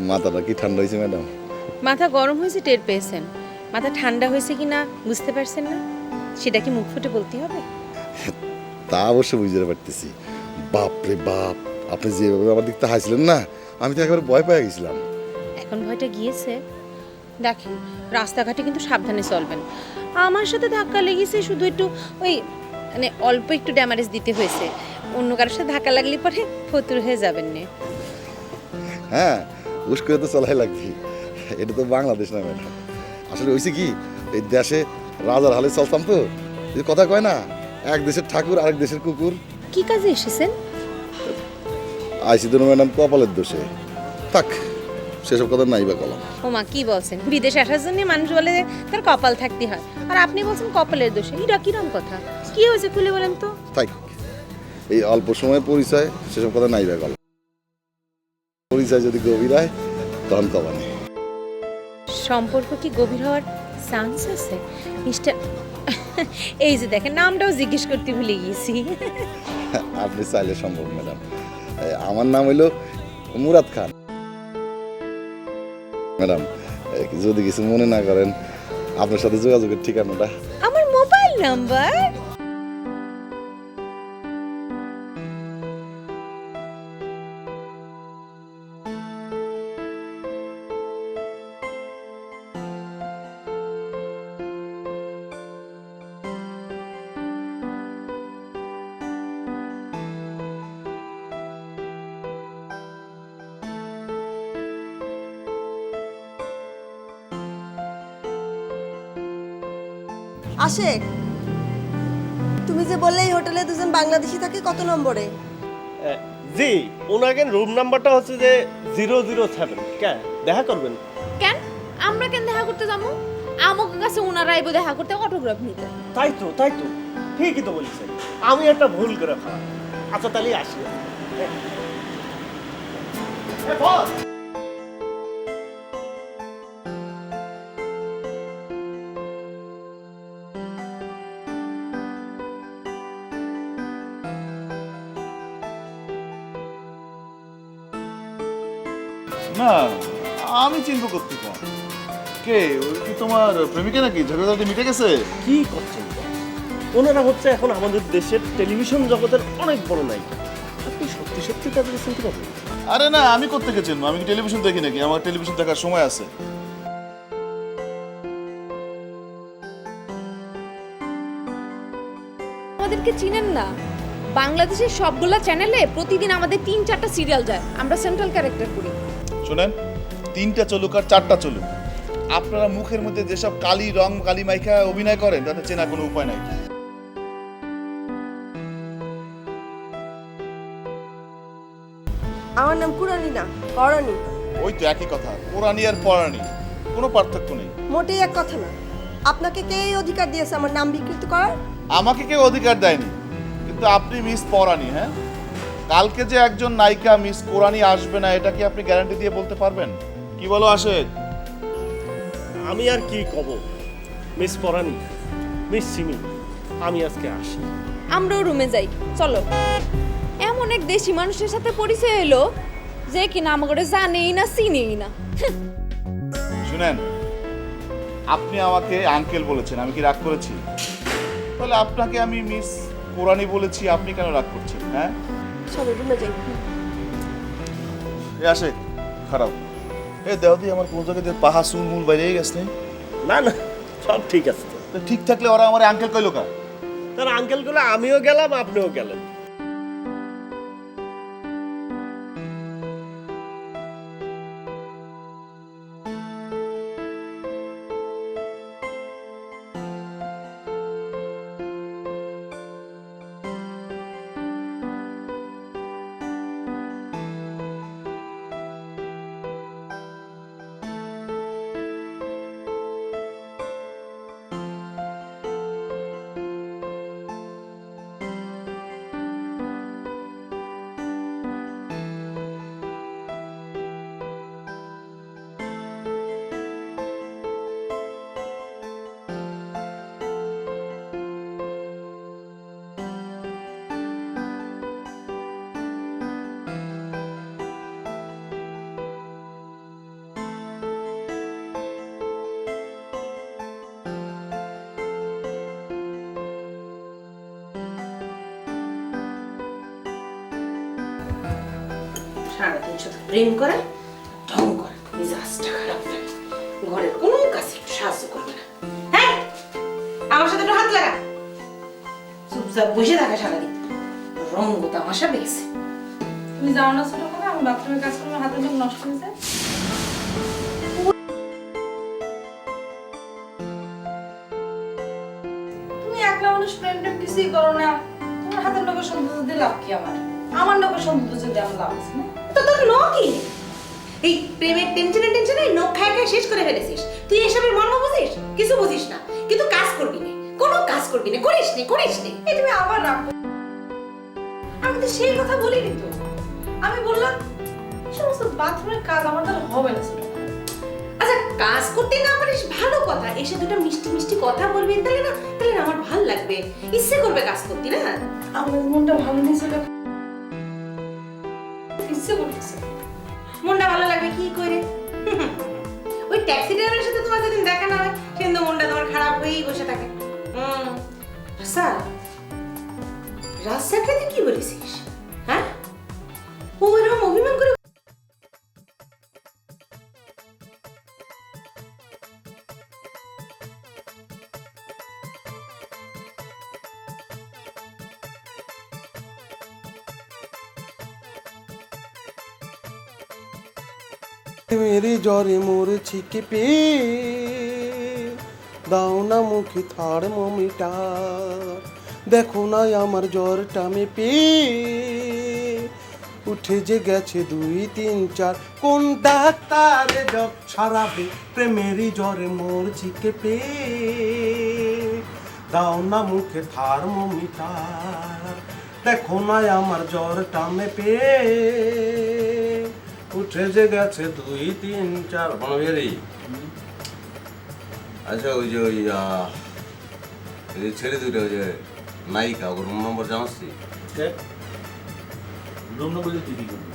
মাথাটা কি ঠান্ডা হয়েছে ম্যাডাম? মাথা গরম হয়েছে টের পেয়েছেন, মাথা ঠান্ডা হয়েছে কি না বুঝতে পারছেন না, সেটা কি মুখ ফুটে বলতে হবে? তা অবশ্য বুঝতে পারতেছি। বাপ রে বাপ, আপনি যেভাবে আমার দিকটা হাসলেন না, আমি তো একেবারে ভয় পেয়ে গেছিলাম। এখন ভয়টা গিয়েছে। দেখেন, রাস্তাঘাটে কিন্তু সাবধানে চলবেন। আমার সাথে ধাক্কা লেগেছে শুধু একটু, ওই মানে অল্প একটু ড্যামারেজ দিতে হয়েছে। অন্য কারোর সাথে ধাক্কা লাগলে পরে ফতুর হয়ে যাবেন না। হ্যাঁ, উস করে তো চলাই লাগবে। এটা তো বাংলাদেশ না ম্যাডাম। আসলে হয়েছে কি, এই দেশে রাজার হালে চলতাম তো। এই কথা কয় না, এক দেশের ঠাকুর আরেক দেশের কুকুর। কি কাজে এসেছেন? আইসি তো ম্যাডাম কপালের দোষে। থাক, সেসব কথা নাই বা কলাম। ওমা, কি বলছেন? বিদেশে আসার জন্য মানুষ বলে তার কপাল থাকতে হয়, আর আপনি বলছেন কপালের দোষে। এটা কিরম কথা? কি হয়েছে খুলে বলেন তো। থাক, এই অল্প সময় পরিচয়, সেসব কথা নাই বা কলাম। পরিচয় যদি গভীর হয় তখন কবা নেই। সম্পর্ক কি গভীর হওয়ার চান্স আছে মিস্টার? এই যে দেখেন, নামটাও জিজ্ঞেস করতে ভুলে গিয়েছি। আপনি চাইলে সম্ভব ম্যাডাম। আমার নাম হইল মুরাদ খান। ম্যাডাম, যদি কিছু মনে না করেন, আপনার সাথে যোগাযোগের ঠিকানাটা। আমার মোবাইল নাম্বার? আশেক, তুমি যে বললে এই হোটেলে দুজন বাংলাদেশি থাকে, কত নম্বরে? জি, ওনাকে রুম নাম্বারটা হচ্ছে যে 007। কেন দেখা করবেন? কেন আমরা কেন দেখা করতে যাবো? আমার কাছে ওনারা আইবো দেখা করতে, অটোগ্রাফ নিতে। তাই তো ঠিকই তো বলেছেন। আমি একটা ভুল করে ফেলা। আচ্ছা তাহলে আসি। বস, না, আমি চিনবো কোত্থেকে? কে? ওই কি তোমার প্রেমিকা নাকি? ঝগড়াঝাটি মিটে গেছে? কি করছেন? ওনারা হচ্ছে এখন আমাদের দেশের টেলিভিশন জগতের অনেক বড় নায়িকা। আপনি সত্যি সত্যি তাদের চিনতে পারবেন? আরে না, আমি কোত্থেকে চিনবো? আমি কি টেলিভিশন দেখি নাকি? আমার টেলিভিশন দেখার সময় আছে। আমাদেরকে চিনেন না? বাংলাদেশের সবগুলা চ্যানেলে প্রতিদিন আমাদের 3-4টা সিরিয়াল যায়, আমরা সেন্ট্রাল ক্যারেক্টার করি। শোনেন, 3টা চলুক আর 4টা চলুক, আপনারা মুখের মধ্যে যেসব কালি রং কালি মাইখা অভিনয় করেন, তাতে চেনা কোনো উপায় নাই। আমার নাম কুরানি না, পরানি। ওই তো একই কথা, পুরানি আর পরানি, কোনো পার্থক্য নেই। মোটেই এক কথা না। আপনাকে কে এই অধিকার দিয়েছে আমার নাম বিকৃত করার? আমাকে কেউ অধিকার দেয়নি, কিন্তু আপনি মিস পরানি। হ্যাঁ, কালকে যে একজন নায়িকা মিস কোরানি আসবে না, এটা কি আপনি গ্যারান্টি দিয়ে বলতে পারবেন? কি বলো আশেক? আমি আর কি কব? মিস পরানি, মিস সিমি, আমি আজকে আসি। আমরাও রুমে যাই, চলো। এমন এক দেশি মানুষের সাথে পরিচয় হলো যে কিনা আমাকে জানেই না, চিনেই না। শুনেন, আপনি আমাকে আঙ্কেল বলেছেন, আমি কি রাগ করেছি? তাহলে আপনাকে আমি মিস কোরানি বলেছি, আপনি কেন রাগ করছেন? হ্যাঁ, চলো রুমে যাই। এ আশেক, খারাপ। এ দেহ দিয়ে আমার কোন জায়গায় দিয়ে পাহা চুল মূল বাইরে গেছে। না না, সব ঠিক আছে তো। তো ঠিক থাকলে ওরা আমার আঙ্কেল কইলো কা? তার আঙ্কেলগুলো আমিও গেলাম, আপনিও গেলেন। সারাদিন শুধু প্রেম করে, ঢং করে, মেজাজটা খারাপ থাকে, ঘরের কোনো কাছে একটু সাহায্য করবে না। হ্যাঁ, আমার সাথে একটু হাত লাগা, চুপচাপ বসে থাকে সারাদিন, রঙ্গ তামাশা পেয়েছে। তুমি যাও না ছোট করে, আমি বাথরুমে কাজ করবো, হাতের জন্য নষ্ট হয়ে যায়। তুমি একলা মানুষ প্রেম টেম কিছুই করো না, তোমার হাতের লোকের সৌন্দর্য দিয়ে লাভ কি আমার লোকের সৌন্দর্য দিয়ে আমার লাভ আছে না? তো তোর ন কি? এই প্রেমের টেনশনে টেনশনে নখ খায় খায় শেষ করে ফেলেছিস। তুই এসবের মর্ম বুঝিস? কিছু বুঝিস না, কিন্তু কাজ করবি না, কোনো কাজ করবি না, করিস নে। এই তুমি আবার রাগ করো। আমি তো সেই কথা বলিনি তো, আমি বললাম এই সমস্ত বাথরুমের কাজ আমার দ্বারা হবে না ছোট। আচ্ছা, কাজ করতে না পারিস ভালো কথা, এসে দুটো মিষ্টি মিষ্টি কথা বলবি, তাহলে না আমার ভালো লাগবে, ইচ্ছে করবে কাজ করতে না। আমার মনটা ভালো নেই ছোট, ইচ্ছে করতেছে। মনটা ভালো লাগবে কি করে? ওই ট্যাক্সি ড্রাইভারের সাথে তোমার যেদিন দেখা না হয় সেদিন তো মনটা তোমার খারাপ হয়েই বসে থাকে। স্যার, রাস্তাটাতে কি বলেছিস? হ্যাঁ, ও এরকম অভিমান করে মেরি জ্বরে মরেছি কেঁপে, দাও না মুখে থার্মোমিটার, দেখো না আমার জ্বরটা মেপে, উঠে যে গেছে 2, 3, 4, কোন ডাক্তারে জ্বর সারাবে, প্রেমেরই জ্বরে মরছি কেঁপে, দাও না মুখে থার্মোমিটার, দেখো না আমার জ্বরটা মেপে, উঠে যে গেছে 2, 3, 4। বনবেরি, আচ্ছা ওই যে ওই ছেলে দুটো ওই যে নায়িকা, ওর রুম নম্বর জানাস? রুম নম্বর তুই কি করবি?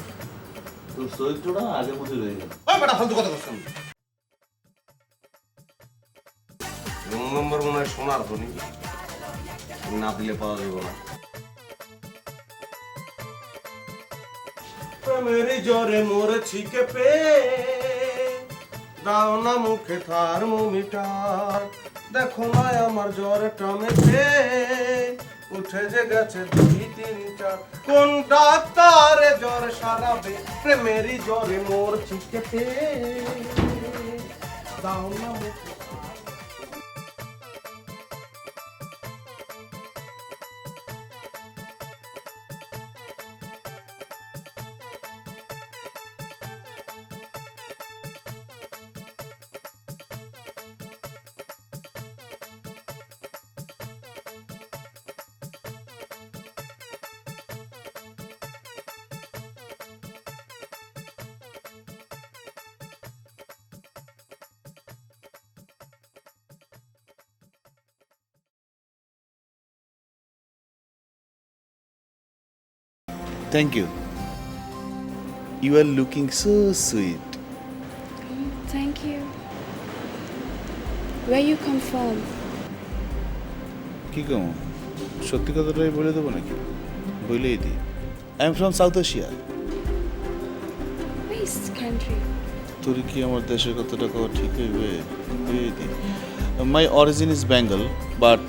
তোর চরিত্রটা আগের মধ্যে রয়ে গেল। বেটা ফালতু কথা বলছেন। রুম নম্বর মনে হয় সোনার ধনী, না দিলে পাওয়া যাবে না। প্রেমেরই জ্বরে মরেছি কেঁপে, দাও না মুখে থার্মোমিটার, দেখো না আমার জ্বরটা মেপে, উঠে যে গেছে 2, 3, 4, কোন ডাক্তারে জ্বর সারাবে, প্রেমেরই জ্বরে মরছি কেঁপে, দাও না মুখে। Thank you. You are looking so sweet. Thank you. Where you come from? কি কম সত্যি কথাটাই বলে দেবো নাকি? বলেই দিই। I am from south Asia. Which country? তোর কি আমার দেশের কথাটা কওয়া ঠিক হইবে? বলেই দিই। My origin is Bengal but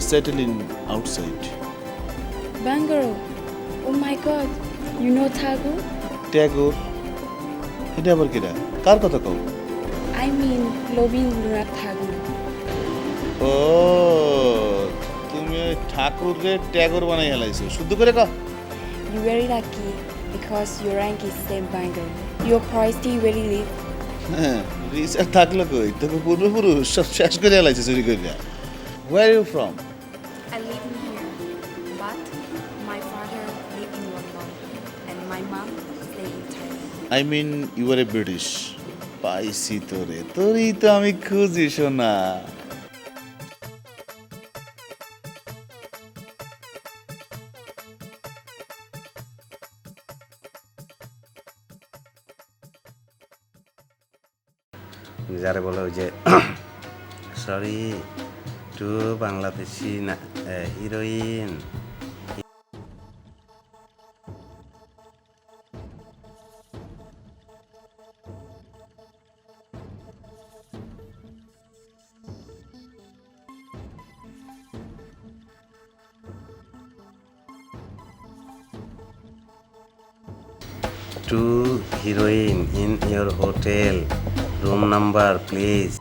settle in outside. Bangalore. Oh my God. You know Tagore? Tagore? এটা আবার কিরা? কার কথা কও? I mean Rabindranath Tagore. ও তুমি ঠাকুরকে ট্যাগোর বানাই হেলাইছো, শুদ্ধ করে কও। You very lucky because your rank is same Bangalore. Your priority very live. হ্যাঁ, রিসার্চ থাকলো কই? তোকে পূর্বপুরুষ সব শেষ করে হেলাইছে চুরি করিয়া। Where are you from? I live in here, but my father live in London and my mom stay in Thailand. I mean you are a British. পাইছি তোরে, তোরই তো আমি খুঁজি শোনা। যারে বলে ওই যে সরি টু বাংলাদেশি না heroine two heroine in your hotel. Room number, please.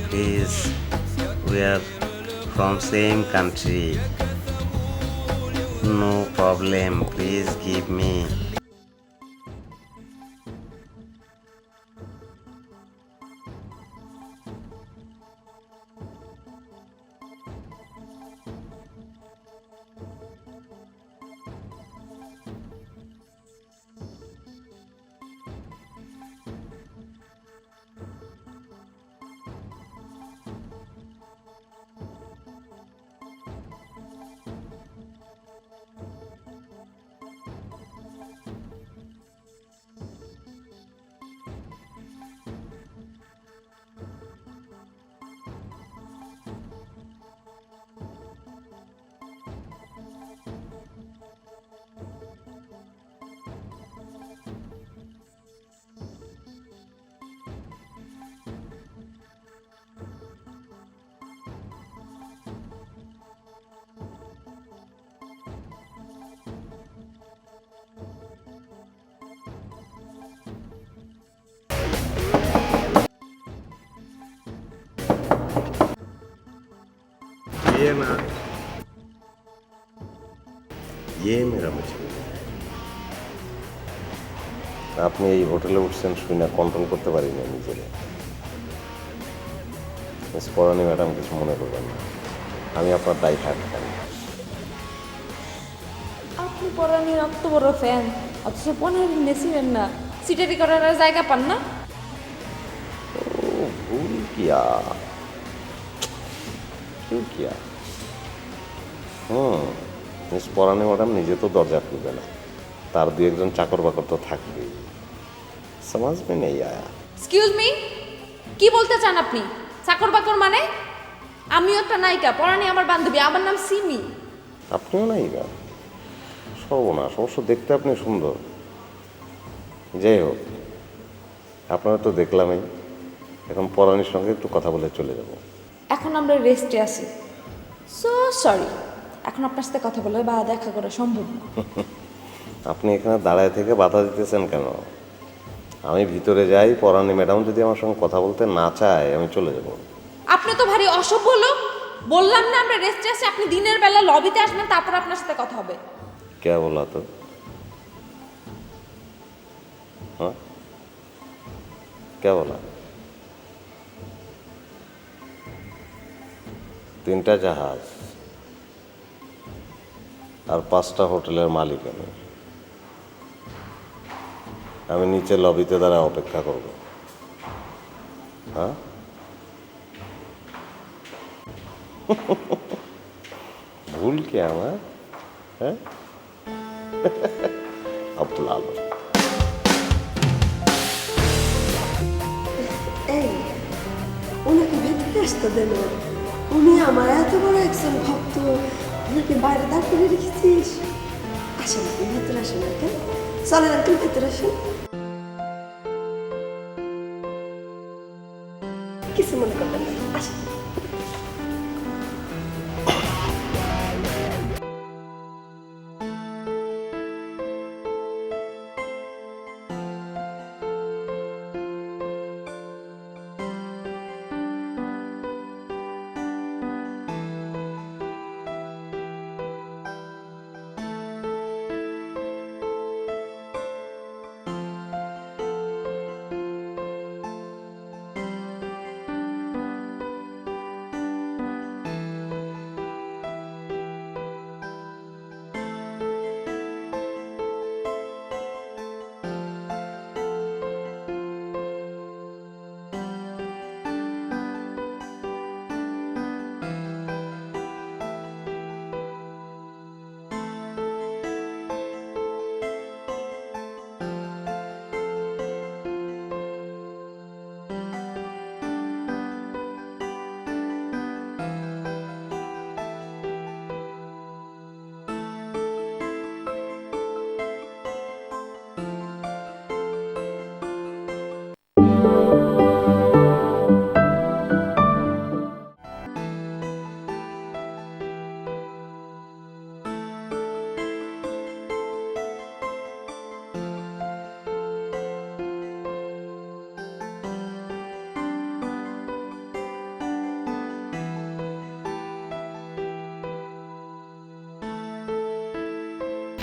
Please, we are from same country. No problem. Please give me. ये ना ये मेरा मछली আপনি এই হোটেলে উঠছেন শুনে কন্ট্রোল করতে পারি না নিজের মিস পরানি ম্যাডাম কিছু মনে করবেন না আমি আপনার দায়ী থাকি আপনি পরানির এত বড় ফ্যান অথচ 15 দিনে ছিলেন না সিটারি করার আর জায়গা পান না ভুল কিয়া क्यों किया মিস পরানি ম্যাডাম নিজে তো দরজা খুলবে না তার দু একজন চাকর বাকর তো থাকবেই সমাজ মে নেই আয়া এক্সকিউজ মি কি বলতে চান আপনি চাকর বাকর মানে আমিও একটা নায়িকা পরানি আমার বান্ধবী আমার নাম সিমি আপনিও নায়িকা সর্বনাশ অবশ্য দেখতে আপনি সুন্দর যাই হোক আপনারা তো দেখলামই এখন পরানির সঙ্গে একটু কথা বলে চলে যাব এখন আমরা রেস্টে আছি সো সরি এখন আপনার সাথে কথা বলে বা দেখা করা সম্ভব না আপনি এখানে দাঁড়ায় থেকে বাধা দিতেছেন কেন আমি ভিতরে যাই পরানি ম্যাডাম যদি আমার সঙ্গে কথা বলতে না চায় আমি চলে যাব আপনি তো ভারী অসভ্য লোক বললাম না আমরা রেস্টে আছি আপনি দিনের বেলা লবিতে আসবেন তারপর আপনার সাথে কথা হবে কে বলা তো হ্যাঁ কে বলা 3টা জাহাজ আর 5টা হোটেলের মালিক আমি নিচে লবিতে দ্বারা অপেক্ষা করব হ্যাঁ ভুল কি আমার হ্যাঁ আব্দুল আলম এই ওনাকে ভেতরে আসতে দেন উনি আমার এত বড় একজন ভক্ত ওনাকে বাইরে দাঁড় করে রেখেছিস আসেন আপনি ভেতরে আসেন ওকে চলেন আপনি ভেতরে আসেন কিছু মনে করবেন না আসেন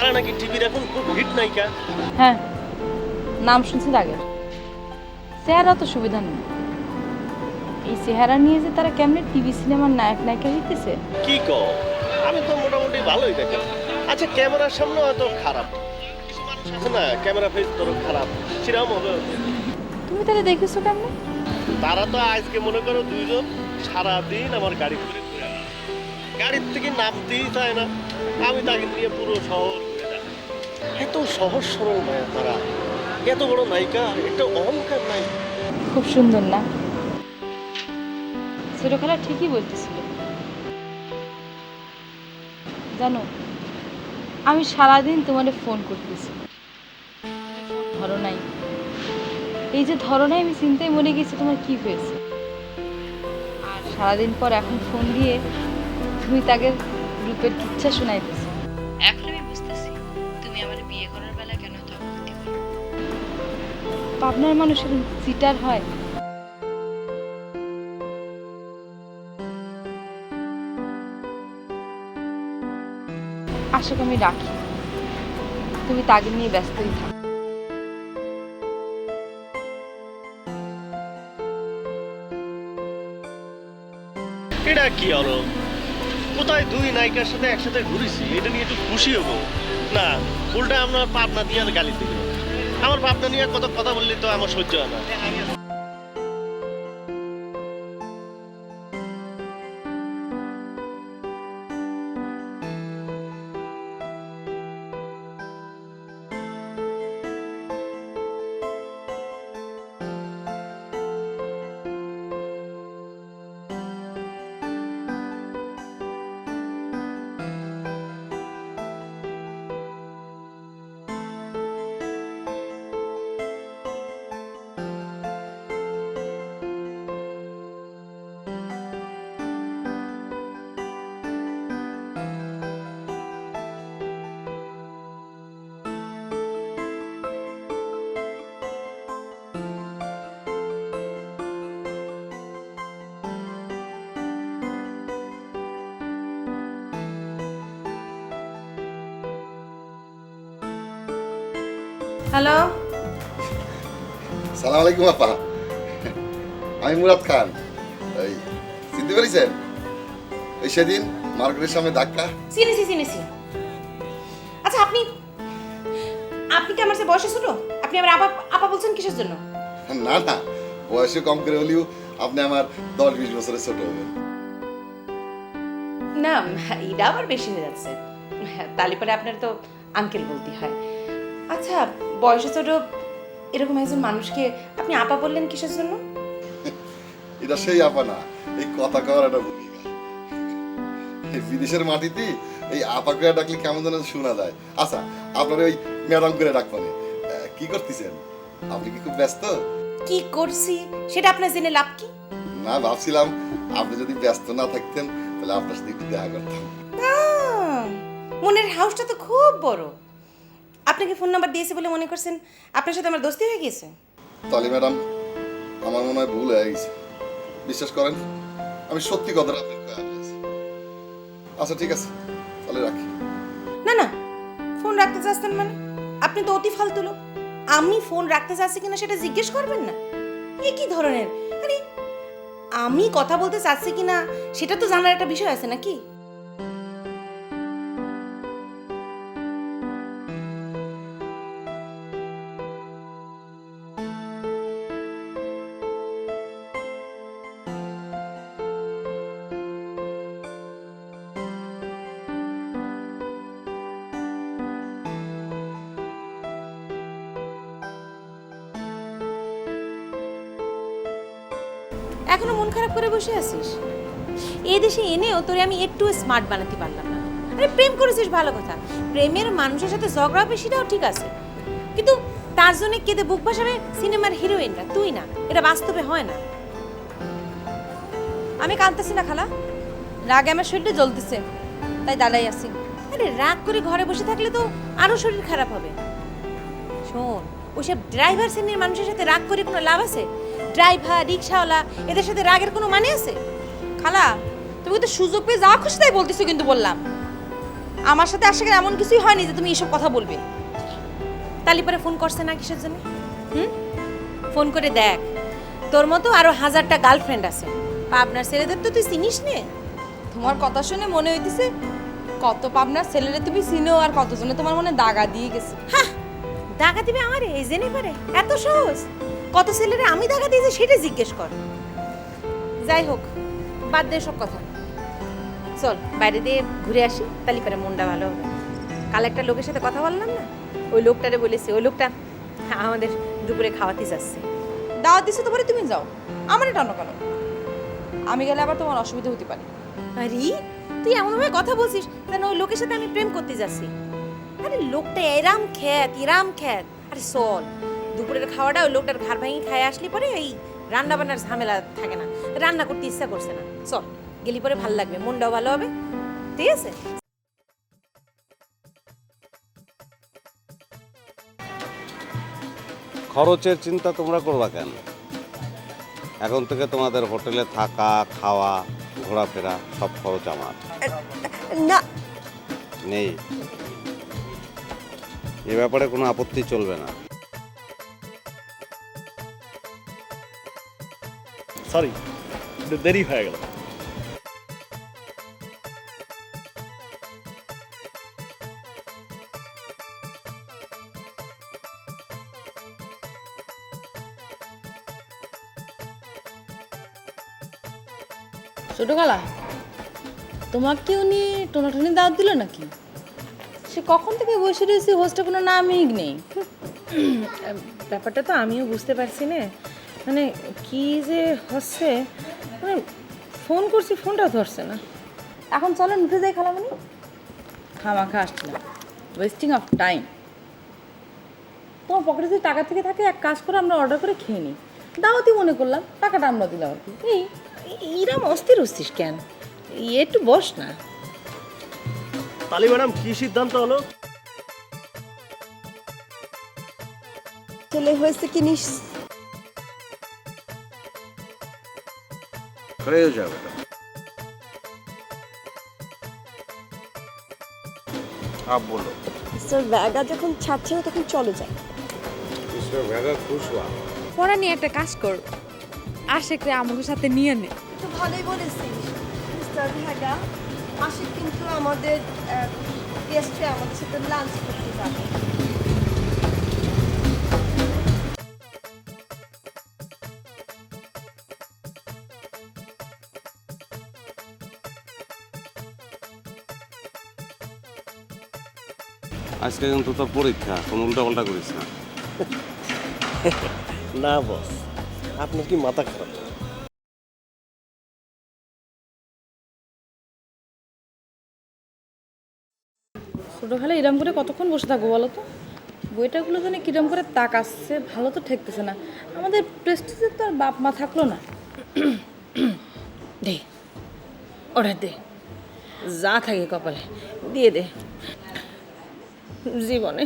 তারা নাকি টিভির এখন খুব হিট নায়িকা। হ্যাঁ, নাম শুনছি আগে। চেহারা তো সুবিধা নেই, এই চেহারা নিয়ে যে তারা কেমনে টিভি সিনেমার নায়ক নায়িকা হইতেছে। কি কও, আমি তো মোটামুটি ভালোই দেখি। আচ্ছা, ক্যামেরার সামনে হয়তো খারাপ, কিছু মানুষ আছে না ক্যামেরা ফেস ধরো খারাপ, সেরকম হবে। তুমি তাহলে দেখেছো কেমনে? তারা তো আজকে মনে করো দুইজন সারাদিন আমার গাড়ি করে ঘুরে বেড়ায়। গাড়ির থেকে নামতেই চায় না, আমি তাকে নিয়ে পুরো শহর ঘুরে যাই। এত সহজ সরল মায়া তারা, এত বড় নায়িকা, একটা অহংকার নাই। খুব সুন্দর না? ছোট খেলা ঠিকই বলতেছিল। জানো, আমি সারাদিন তোমারে ফোন করতেছি, ধরো নাই। এই যে ধরো নাই, আমি চিন্তায় মরে গেছি তোমার কি হয়েছে। আর সারাদিন পর এখন ফোন দিয়ে তুমি তাকে রূপের কিচ্ছা শোনাইতেছো। এখন আমি বুঝতেছি তুমি আমার বিয়ে করার বেলা কেন এত আপত্তি করো। পাবনার মানুষের চিটার হয়। আশাকে আমি রাখি, তুমি তাকে নিয়ে ব্যস্তই থাকো। এটা কি হলো? কোথায় দুই নায়িকার সাথে একসাথে ঘুরেছি, এটা নিয়ে একটু খুশি হবো না, উল্টা আমরা পাবনা দিয়ে আর গালি দিল। আমার পাবনা নিয়ে কত কথা বললে তো আমার সহ্য হয় না। হ্যালো, সালাম আলাইকুম আপা, আমি মুরাদ খান। এই চিনতে পেরেছেন? এই সেদিন মার্কেটের সামনে ধাক্কা। চিনেছি। আচ্ছা, আপনি কি আমার চেয়ে বয়সে ছোট? আপনি আমার আপা আপা বলছেন কিসের জন্য? না না, বয়সে কম করে হলেও আপনি আমার 10-20 বছরের ছোট হবেন। না, এটা আবার বেশি হয়ে যাচ্ছে। তাহলে পরে আপনার তো আঙ্কেল বলতে হয়। আচ্ছা, বয়সে ছোট এরকম একজন মানুষকে আপনি আপা বললেন কিসের জন্য? এটা সেই আপা না, এই কথা কওয়ার একটা ভূমিকা। এই বিদেশের মাটিতে এই আপা করে ডাকলে কেমন যেন শোনা যায়। আচ্ছা, আপনার ওই ম্যাডাম করে ডাকবানে কি করতেছেন? আপনি কি খুব ব্যস্ত? কি করছি সেটা আপনার জেনে লাভ কি? না, ভাবছিলাম আপনি যদি ব্যস্ত না থাকতেন তাহলে আপনার সাথে একটু দেখা করতাম। মনের হাউসটা তো খুব বড়। আপনাকে ফোন নাম্বার দিয়েছে বলে মনে করছেন আপনার সাথে আমার দোস্তি হয়ে গেছে? তাহলে ম্যাডাম, আমার মনে হয় ভুল হয়ে গেছে। বিশ্বাস করেন, আমি সত্যি কথাটা আপনার কয়ে বলেছি। আচ্ছা ঠিক আছে, তাহলে রাখি। না, ফোন রাখতে চাচ্ছেন মানে? আপনি তো অতি ফালতু লোক। আমি ফোন রাখতে চাচ্ছি কিনা সেটা জিজ্ঞেস করবেন না? এ কি ধরনের? আরে, আমি কথা বলতে চাচ্ছি কিনা সেটা তো জানার একটা বিষয় আছে নাকি? এখনো মন খারাপ করে বসে আছিস? এই দেশে এনেও তোরে আমি একটু স্মার্ট বানাতে পারলাম না। আরে, প্রেম করেছিস ভালো কথা, প্রেমের মানুষের সাথে ঝগড়া হবে সেটাও ঠিক আছে, কিন্তু তার জন্য কেঁদে বুক ভাসাবে সিনেমার হিরোইনরা, তুই না। এটা বাস্তবে হয় না। আমি কাঁদতেছি না খালা, রাগে আমার শরীরটা জ্বলতেছে, তাই দাঁড়াই আছি। আরে, রাগ করে ঘরে বসে থাকলে তো আরো শরীর খারাপ হবে। শোন, ওইসব ড্রাইভার শ্রেণীর মানুষের সাথে রাগ করে কোনো লাভ আছে? ড্রাইভার, রিক্সাওয়ালা, এদের সাথে রাগের কোনো মানে আছে? খালা, তুমি তো সুযোগ পেয়ে যাওয়া খুশি তাই বলতেছো, কিন্তু বললাম আমার সাথে আশিকের এমন কিছুই হয়নি যে তুমি এসব কথা বলবে। তালি পরে ফোন করছে না কিসের জন্য? ফোন করে দেখ, তোর মতো আরো 1000টা গার্লফ্রেন্ড আছে। পাবনার ছেলেদের তো তুই চিনিস নে। তোমার কথা শুনে মনে হইতেছে কত পাবনার ছেলেরে তুমি চিনো আর কতজনে তোমার মনে দাগা দিয়ে গেছে। হ্যাঁ, দাগা দিবে আমারে এই জেনে পারে? এত সহজ? কত ছেলেরে আমি দাগা দিয়েছি সেটা জিজ্ঞেস কর। যাই হোক, বাদ দে সব কথা, চল বাইরে দিয়ে ঘুরে আসি, তাহলে পরে মনটা ভালো হবে। কাল একটা লোকের সাথে কথা বললাম না, ওই লোকটারে বলেছি, ওই লোকটা আমাদের দুপুরে খাওয়াতে যাচ্ছে। দাওয়াত দিছে তোমারে, তুমি যাও, আমারে টানো কেন? আমি গেলে আবার তোমার অসুবিধা হতে পারে। আরে তুই এমনভাবে কথা বলছিস যেন ওই লোকের সাথে আমি প্রেম করতে যাচ্ছি। আরে লোকটা এরাম খ্যাত। আরে চল, দুপুরের খাওয়াটা ওই লোকটার ঘাড় ভাঙি খায় আসলি পরে এই রান্না বান্নার ঝামেলা থাকে না, রান্না করতে ইচ্ছা করছে না। চল গেলি পরে ভালো লাগবে, মনটাও ভালো হবে, ঠিক আছে? খরচের চিন্তা তোমরা করবা কেন? এখন থেকে তোমাদের হোটেলে থাকা, খাওয়া, ঘোরাফেরা সব খরচ আমার। না, নেই, এ ব্যাপারে কোনো আপত্তি চলবে না। সরি, একটু দেরি হয়ে গেল। ছোটবেলা তোমার কি উনি টোনাটুনি দাওয়াত দিল নাকি? সে কখন থেকে বসে রয়েছে, হোস্টের কোনো নামই নেই। ব্যাপারটা তো আমিও বুঝতে পারছি না, মানে কি যে হচ্ছে, মানে ফোন করছি ফোনটাও ধরছে না। এখন চলো উঠে যাই খালামণি, খামাখা আসছে না, ওয়েস্টিং অফ টাইম। তোমার পকেটে যদি টাকা থেকে থাকে এক কাজ করে আমরা অর্ডার করে খেয়ে নিই, দাওয়াতই মনে করলাম, টাকাটা আমরা দিলাম আর কি। এই ইরাম অস্থির হচ্ছিস কেন? একটু বস না। তালি ম্যাডাম, কি সিদ্ধান্ত হলো? ছেলে হয়েছে কি নিস? হয়ে যাবে। আপ বলো। স্যার ব্যাগা যখন ছাড়ছে না তখন চলে যায়। মিস্টার ভেগা খুশ হওয়া। পড়া নিয়ে একটা কাজ কর, আশেকরে আমাদের সাথে নিয়ে নে। তো ভালোই বলেছিস মিস্টার ভেগা। আশিক কিন্তু আমাদের গেস্টে আমাদের সাথে লাঞ্চ করতে যাবে। আজকে কিন্তু তোর পরীক্ষা, কোনো উল্টাপাল্টা করিস না। না বস, আপনার কি মাথা খারাপ? ছোটোবেলা এরম করে কতক্ষণ বসে থাকবো বলো তো? বইটাগুলো যেন কিরম করে তাকাচ্ছে, ভালো তো ঠেকতেছে না। আমাদের প্রেস্টিজের তো আর বাপ মা থাকলো না। দে অর্ডার দে, যা থাকে কপালে দিয়ে দে। জীবনে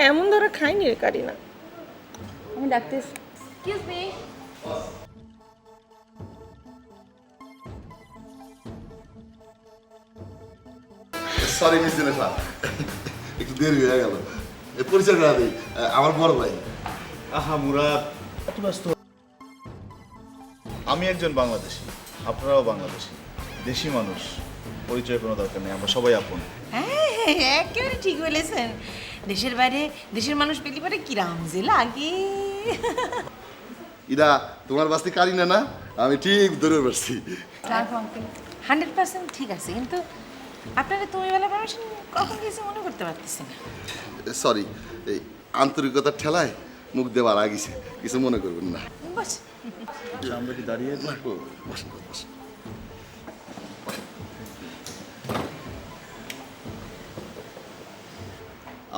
এমন ধরা খাইনি রে কারিনা। আমি ডাকতে এক্সকিউজ মি। সরি মিস দিনেশা, একটু দেরি হয়ে গেল। পরিচয় করা দিই, আমার বড় ভাই। আহা মুরাদ, এত ব্যস্ত। আমি একজন বাংলাদেশি, আপনারাও বাংলাদেশি, দেশি মানুষ, পরিচয় কোনো দরকার নেই, আমরা সবাই আপন। হ্যাঁ, একেবারে ঠিক বলেছেন। দেশের বাইরে দেশের মানুষ পেলি পরে কিরাম যে লাগে। ইরা তোমার বাস্তি কারিনা না? আমি ঠিক ধরে পারছি। 100% ঠিক আছে, কিন্তু আপনারা তুমি বেলা পারমিশন কখন গেছে মনে করতে পারতেছি না। সরি, এই আন্তরিকতার ঠেলায় মুখ দেওয়ার আগিছে, কিছু মনে করবেন না। বস। আমরা কি দাঁড়িয়ে আছি? বসেন, বসেন।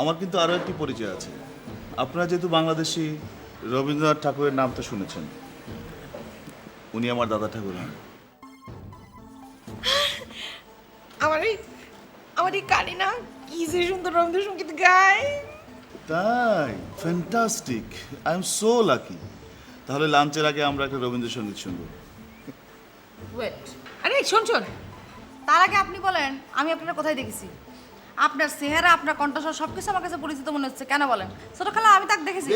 আমার কিন্তু আরও একটি পরিচয় আছে। আপনারা যেহেতু বাংলাদেশি, রবীন্দ্রনাথ ঠাকুরের নাম তো শুনেছেন। উনি আমার দাদা ঠাকুর হন। আমার এই কারিনা কি যে সুন্দর রবীন্দ্রসঙ্গীত গায়। তাই? Fantastic, I am so lucky. তাহলে লাঞ্চের আগে আমরা একটা রবীন্দ্রসঙ্গীত শুনবো। ওয়েট, আরে শোন, তার আগে আপনি বলেন আমি আপনারা কোথায় দেখেছি? আপনার চেহারা, আপনার কণ্ঠস্বর সবকিছু আমার কাছে পরিচিত মনে হচ্ছে। কেন বলেন? ছোট খালা, আমি তাকে দেখেছি,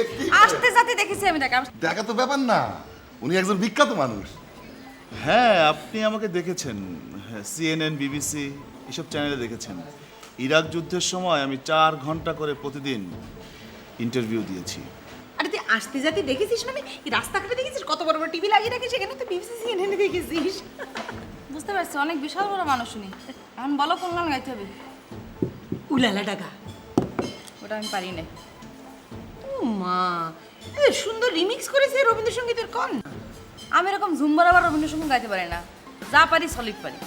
আসতে যাতে দেখেছি আমি তাকে। দেখা তো ব্যাপার না, উনি একজন বিখ্যাত মানুষ। হ্যাঁ, আপনি আমাকে দেখেছেন, CNN, BBC এসব চ্যানেলে দেখেছেন। ইরাক যুদ্ধের সময় আমি 4 ঘন্টা করে প্রতিদিন ইন্টারভিউ দিয়েছি। আরে তুই আসতে যাতে দেখেছিস মানে এই রাস্তাঘাটে দেখেছিস, কত বড় বড় টিভি লাগিয়ে রাখিস, সেখানে তো বিবিসি CNN দেখেছিস। বুঝতে পারছি, অনেক বিশাল বড় মানুষ উনি। এখন বলো কোন গান গাইতে হবে? উলালা ডাগা। ওটা আমি পারি না। ও মা, এ সুন্দর রিমিক্স করেছে রবীন্দ্রসঙ্গীতের কন। আমি এরকম ঝুম্বার আবার রবীন্দ্রসঙ্গীত গাইতে পারি না, যা পারি সলিড পারি।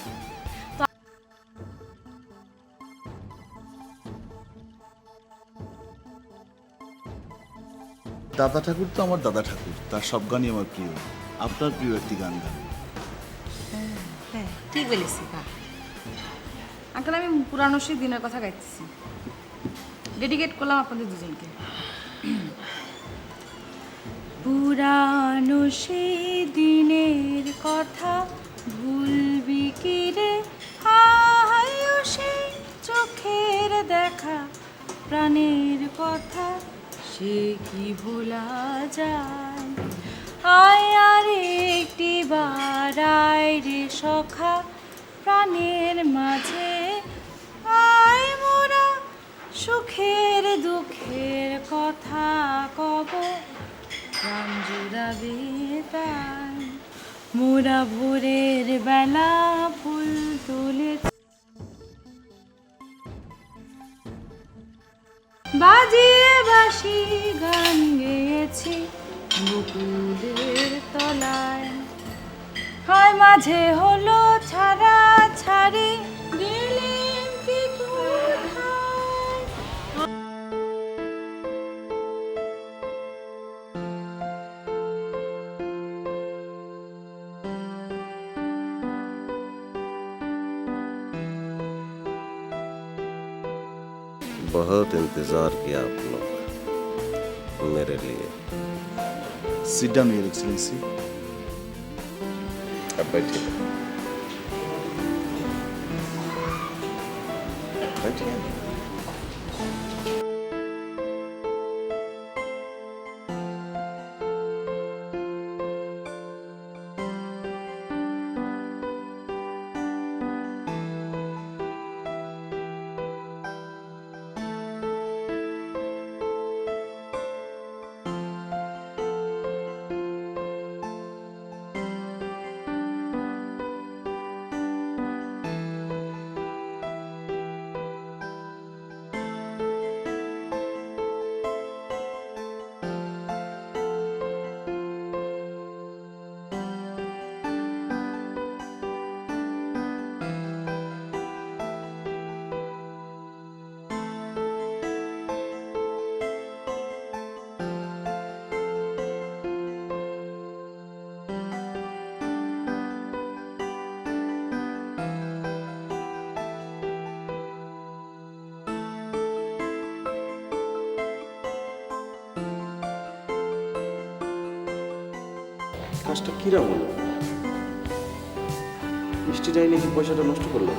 দাদা ঠাকুর তো আমার দাদা ঠাকুর, তার সব গানই আমার প্রিয়। আপনার প্রিয় একটি গান গান। হ্যাঁ ঠিক বলেছি। আঙ্কেল, আমি পুরানো সেই দিনের কথা গাইতেছি, ডেডিকেট করলাম আপনাদের দুজনকে। পুরানো সেই দিনের কথা ভুলবি কি রে, হায় সেই চোখের দেখা, প্রাণের কথা সে কি ভোলা যায়। আয় আর একটি বার আয় রে সখা, প্রাণের মাঝে আয় মোরা, সুখের দুঃখের কথা কব, প্রাণ জুড়াবে তাই। মোরা ভোরের বেলা ফুল তুলে বাজিয়ে বাঁশি গান গেয়েছি বকুলের তলায়। হয় মাঝে হলো ছাড়া ছাড়ি, গেলেন কি কোথায়? बहुत इंतजार किया आप लोग मेरे लिए। Sit down, Your Excellency. अब बैठिए बैठिए। কাজটা কিরা হলো? মিষ্টিটাই নাকি পয়সাটা নষ্ট করলো।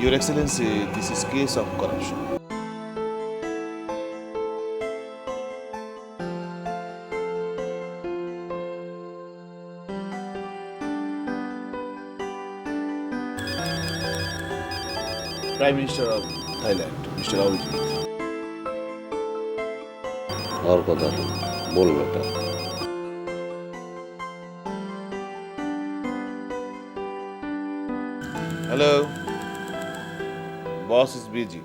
Your Excellency, this is case of corruption. Prime Minister of Thailand, Mr. Awijit. और কথা बोल बेटा Hello. Boss is busy.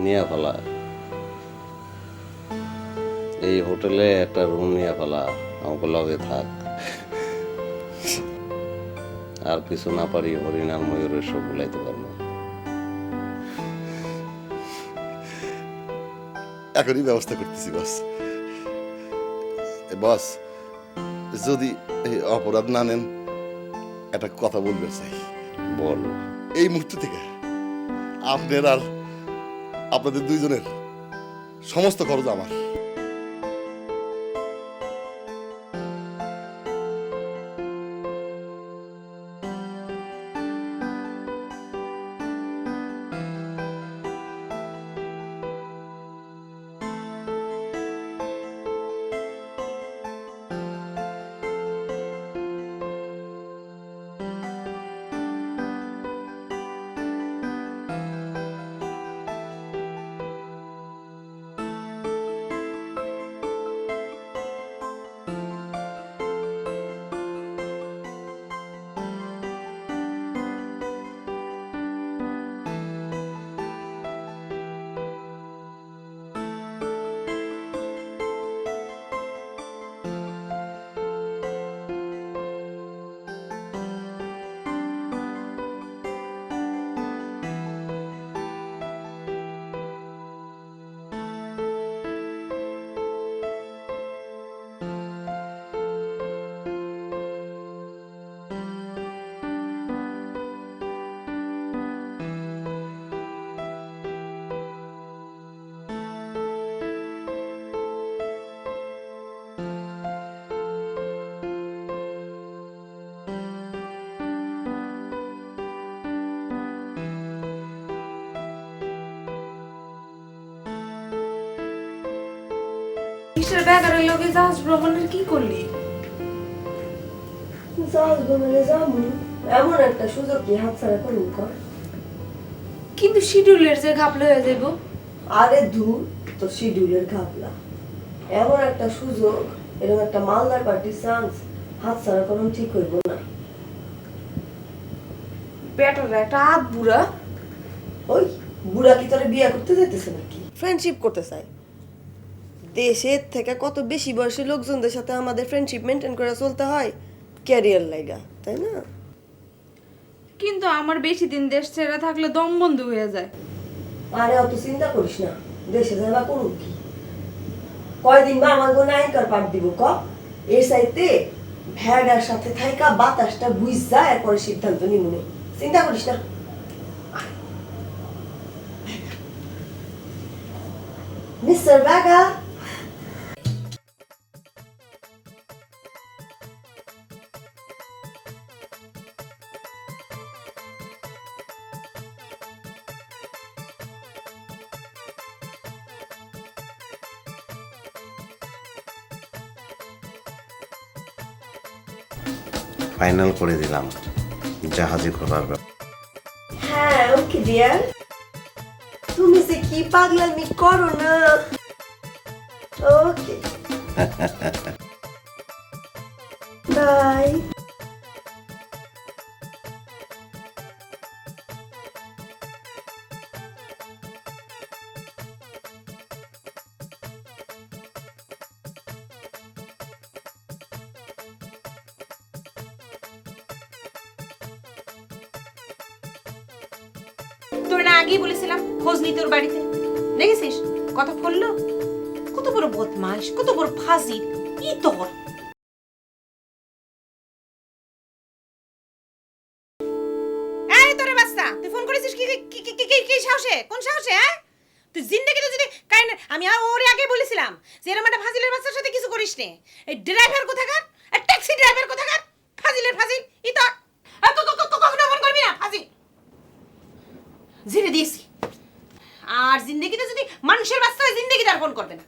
নিয়ে ফেলা এই হোটেলে একটা রুম নিয়ে ফেলা আমাকে লগে থাক আর কিছু না পারি হরিণ আর ময়ূরের সব ভুলাইতে পারবো এখনই ব্যবস্থা করতেছি বস। বস, যদি এই অপরাধ না নেন একটা কথা বলতে চাই। বল এই মুহূর্ত থেকে আপনার আর আপনাদের দুইজনের সমস্ত খরচ আমার। কিসের ব্যাগারের লগে জাহাজ ভ্রমণের কি করলি? জাহাজ ভ্রমণে যাবো, এমন একটা সুযোগ কি হাতছাড়া করুন কর। কিন্তু শিডিউলের যে ঘাপলে হয়ে যাইব। আরে ধুর তোর শিডিউলের ঘাপলা, এমন একটা সুযোগ, এরকম একটা মালদার পার্টির চান্স হাতছাড়া করুন ঠিক হইব না। বেটার একটা হাত বুড়া, ওই বুড়া কি তোরে বিয়ে করতে যেতেছে নাকি? ফ্রেন্ডশিপ করতে চাই। দেশের থেকে কত বেশি বয়সী লোকজনদের সাথে আমাদের ফ্রেন্ডশিপ মেনটেন করে চলতে হয় ক্যারিয়ার লাইগা, তাই না? কিন্তু আমার বেশি দিন দেশ ছেড়ে থাকলে দম বন্ধ হয়ে যায়। আরে অত চিন্তা করিস না, দেশে যাবা করুন কি, কয়দিন বা আমার কোনো আইনকার পাঠ দিব ক, এর চাইতে ভ্যাডার সাথে থাইকা বাতাসটা বুঝ যায়, এরপরে সিদ্ধান্ত নিমুনে, চিন্তা করিস না। মিস্টার বাগা, ফাইনাল করে দিলাম জাহাজে ঘোরার ব্যাপার। হ্যাঁ ওকে ডিয়ার, তুমি যে কি পাগলামি করো না। Okay bye. তোর না আগেই বলেছিলাম খোঁজ নি তোর বাড়িতে, দেখেছিস কথা বললো? কত বড় বদমাইশ, কত বড় ফাজিল। কি তোর এই তোরে বাচ্চা, তুই ফোন করেছিস কি কি কি কি কি সাহসে? কোন সাহসে? হ্যাঁ তুই জিন্দেগিতে যদি কাইনে, আমি আর ওরে আগে বলেছিলাম যে এরকম একটা ফাজিলের বাচ্চার সাথে কিছু করিস নে। এই ড্রাইভার কোথাকার, আর ট্যাক্সি ড্রাইভার কোথাকার, ফাজিলের ফাজিল। ই তোর কখনো ফোন করবি না, ফাজিল। জেনে দিয়েছি, আর জিন্দেগিতে যদি মানুষের বাচ্চা হয় জিন্দেগিতে আর ফোন করবে না।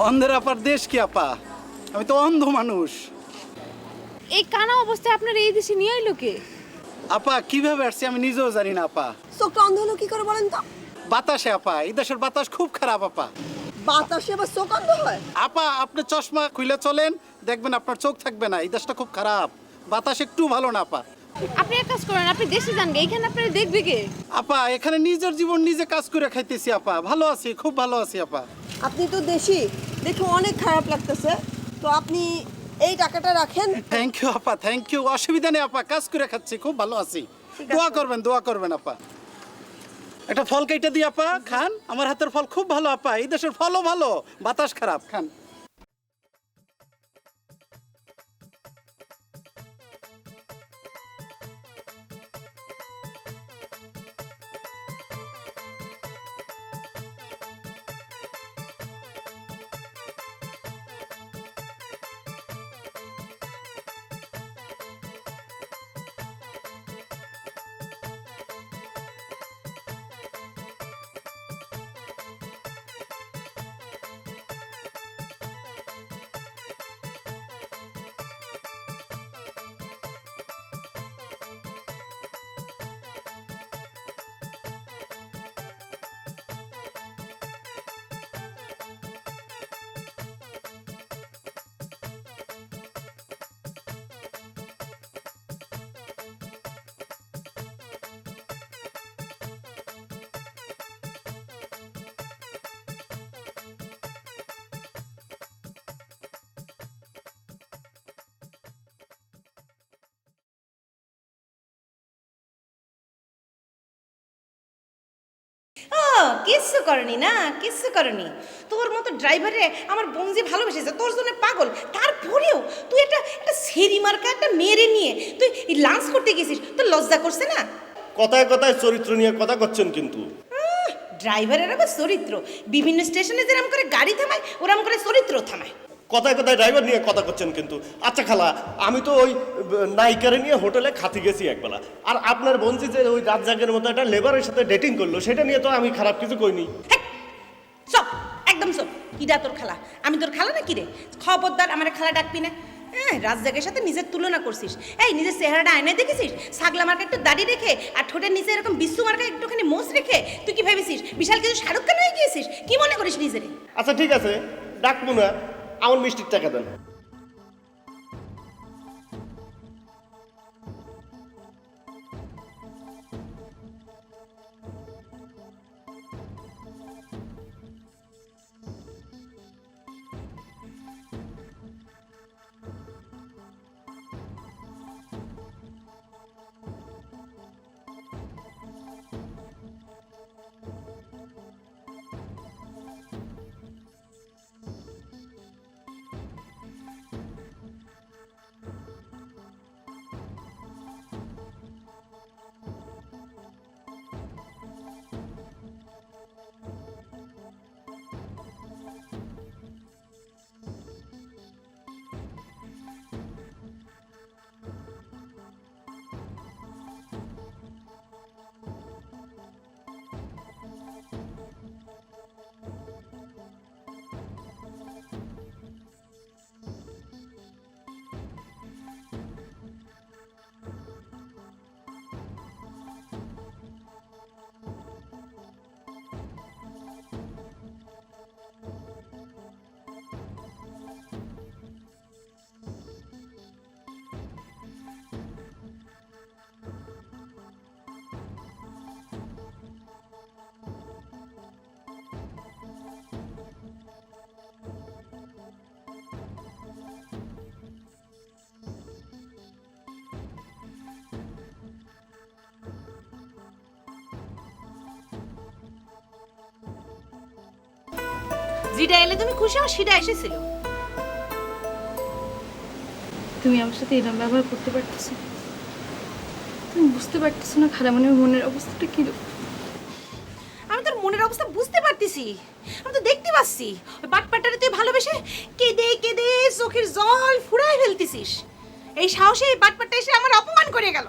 অন্ধের আপার দেশ কি আপা? আমি তো অন্ধ মানুষ। এই কানা অবস্থায় আপনার এই দেশে নিয়ে আইলো কে? আপা কিভাবে আসছে আমি নিজেও জানি না আপা। চোখটা অন্ধ হলো কি করে বলেন তো? বাতাসে আপা, এই দেশের বাতাস খুব খারাপ আপা। বাতাসে আবার চোখ অন্ধ হয়? আপা আপনি চশমা খুলে চলেন, দেখবেন আপনার চোখ থাকবে না। এই দেশটা খুব খারাপ, বাতাস একটু ভালো না আপা। আপনি এক কাজ করেন, আপনি দেশে যান গে, এখানে আপনারা দেখবে কে? আপা এখানে নিজের জীবন নিজে কাজ করে খাইতেছি আপা, ভালো আছি, খুব ভালো আছি আপা। আপনি তো দেশি, দেখে অনেক খারাপ লাগতেছে। তো আপনি এই টাকাটা রাখেন। থ্যাংক ইউ আপা, থ্যাংক ইউ। অসুবিধা নেই আপা, কাজ করে খাচ্ছি, খুব ভালো আছি। দোয়া করবেন, দোয়া করবেন আপা। একটা ফল কেটে দিই আপা, খান। আমার হাতের ফল খুব ভালো আপা, এই দেশের ফলও ভালো, বাতাস খারাপ, খান। কিচ্ছু করনি না, কিচ্ছু করনি। তোর মতো ড্রাইভারে আমার বংজি ভালোবেসেছে, তোর জন্য পাগল। তারপরেও তুই একটা সেরি মার্কা একটা মেরে নিয়ে তুই লাঞ্চ করতে গেছিস, তোর লজ্জা করছে না? কথায় কথায় চরিত্র নিয়ে কথা করছেন কিন্তু। ড্রাইভারের আবার চরিত্র, বিভিন্ন স্টেশনে যেরকম করে গাড়ি থামায় ওরকম করে চরিত্র থামায়। কথায় কথায় ড্রাইভার নিয়ে কথা করছেন কিন্তু। আচ্ছা খালা, আমি তো ওই নায়িকারে নিয়ে হোটেলে খাতি গেছি একবেলা, আর আপনার বন্ধু যে ওই রাজ্জাকের মতো একটা লেবারের সাথে ডেটিং করলো সেটা নিয়ে তো আমি খারাপ কিছু কইনি। চপ, একদম চপ। কিডা তোর খালা? আমি তোর খালা না কি রে? খবরদার আমার খালা ডাকবি না। হ্যাঁ, রাজ্জাকের সাথে নিজের তুলনা করছিস। এই নিজের চেহারাটা আয়নায় দেখেছিস? ছাগলা মার্কা একটু দাড়ি রেখে আর ঠোঁটের নিচে এরকম বিশ্বু মার্কা একটুখানি মোচ রেখে তুই কি ভেবেছিস বিশাল কিছু শাহরুখ খান হয়ে গিয়েছিস? কি মনে করিস নিজেরে? আচ্ছা ঠিক আছে, ডাকবো না, আমার মিষ্টির টাকা দেন। যেটা এলে তুমি খুশি হও সেটা এসেছিল। তুমি আমার সাথে এরকম ব্যবহার করতে পারতেছো? তুমি বুঝতে পারতেছো না খালামণির মনের অবস্থাটা কিরকম? আমি তোর মনের অবস্থা বুঝতে পারতেছি, আমি তো দেখতে পাচ্ছি। ওই বাটপাটারে তুই ভালোবেসে কেঁদে কেঁদে চোখের জল ফুরায় ফেলতেছিস। এই সাহসে এই বাটপাটা এসে আমার অপমান করে গেল।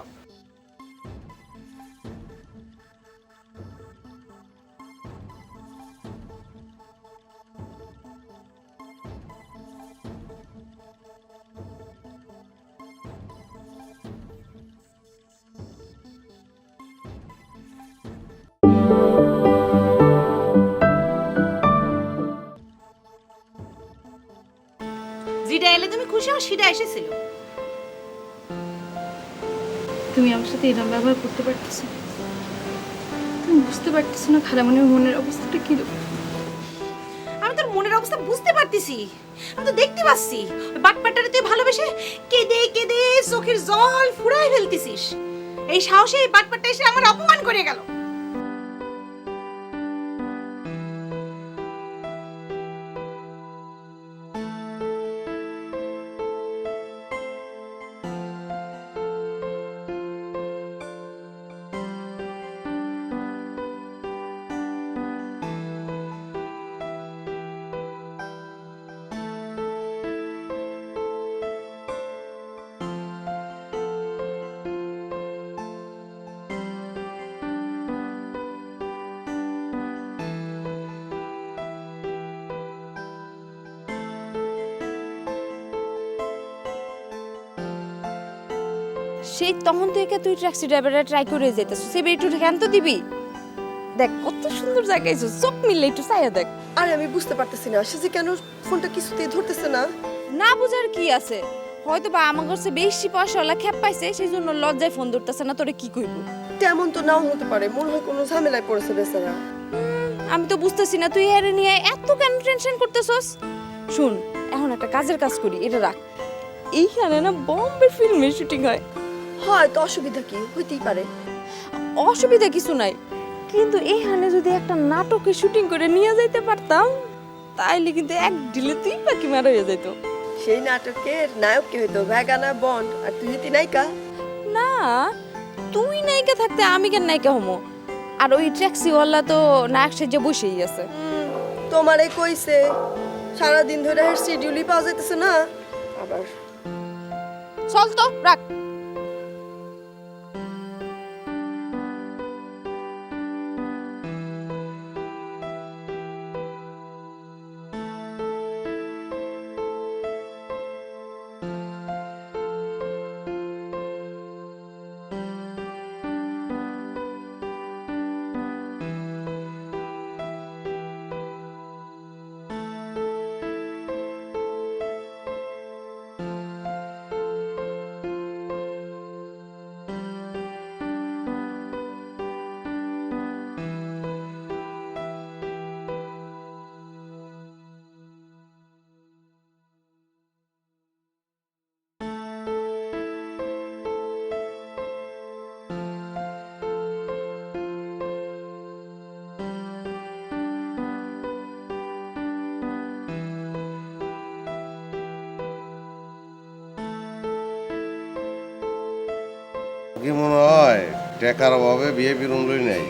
যেটা এলে তুমি খুশি হও সেটা এসেছিল। তুমি আমার সাথে এরকম ব্যবহার করতে পারতেছো? তুমি বুঝতে পারতেছো না খালামণির মনের অবস্থাটা কিরকম? আমি তোর মনের অবস্থা বুঝতে পারতেছি, আমি তো দেখতে পাচ্ছি। ওই বাটপাটারে তুই ভালোবেসে কেঁদে কেঁদে চোখের জল ফুরায় ফেলতেছিস। এই সাহসে এই বাটপাটা এসে আমার অপমান করে গেল। সেই তখন থেকে তুই ট্যাক্সি ড্রাইভাররা ট্রাই করে যেতেছ, সে একটু ধ্যান তো দিবি। দেখ কত সুন্দর জায়গায় চোখ মিললে একটু চাইয়া দেখ। আরে আমি বুঝতে পারতেছি না সে যে কেন ফোনটা কিছুতেই ধরতেছে না। না বুঝার কি আছে, হয়তো বা আমার কাছে বেশি পয়সাওয়ালা খেপ পাইছে সেই জন্য লজ্জায় ফোন ধরতেছে না। তোরে কি কইব? তেমন তো নাও হতে পারে, মনে হয় কোনো ঝামেলায় পড়েছে বেচারা। আমি তো বুঝতেছি না তুই এর নিয়ে এত কেন টেনশন করতেছস। শুন, এখন একটা কাজের কাজ করি, এটা রাখ। এইখানে না বম্বে ফিল্মের শুটিং হয়। হয় তো অসুবিধা কি হইতেই পারে। অসুবিধা কিছু নাই, কিন্তু এইখানে যদি একটা নাটকের শুটিং করে নিয়ে যাইতে পারতাম তাইলে কিন্তু এক ঢিলে তুই পাখি মারা হয়ে যাইতো। সেই নাটকের নায়ক কে হইতো? ভ্যাগানা বন্ড, আর তুই হইতি নায়িকা। না, তুই নায়িকা থাকতে আমি কেন নায়িকা হমো? আর ওই ট্যাক্সিওয়ালা তো নায়ক সেজে বসেই আছে। তোমারে কইছে সারাদিন ধরে শিডিউলই পাওয়া যাইতেছে না আবার চল তো রাখ। কি মনে হয় টেকার অভাবে বিয়ে বিরুম লই নাই?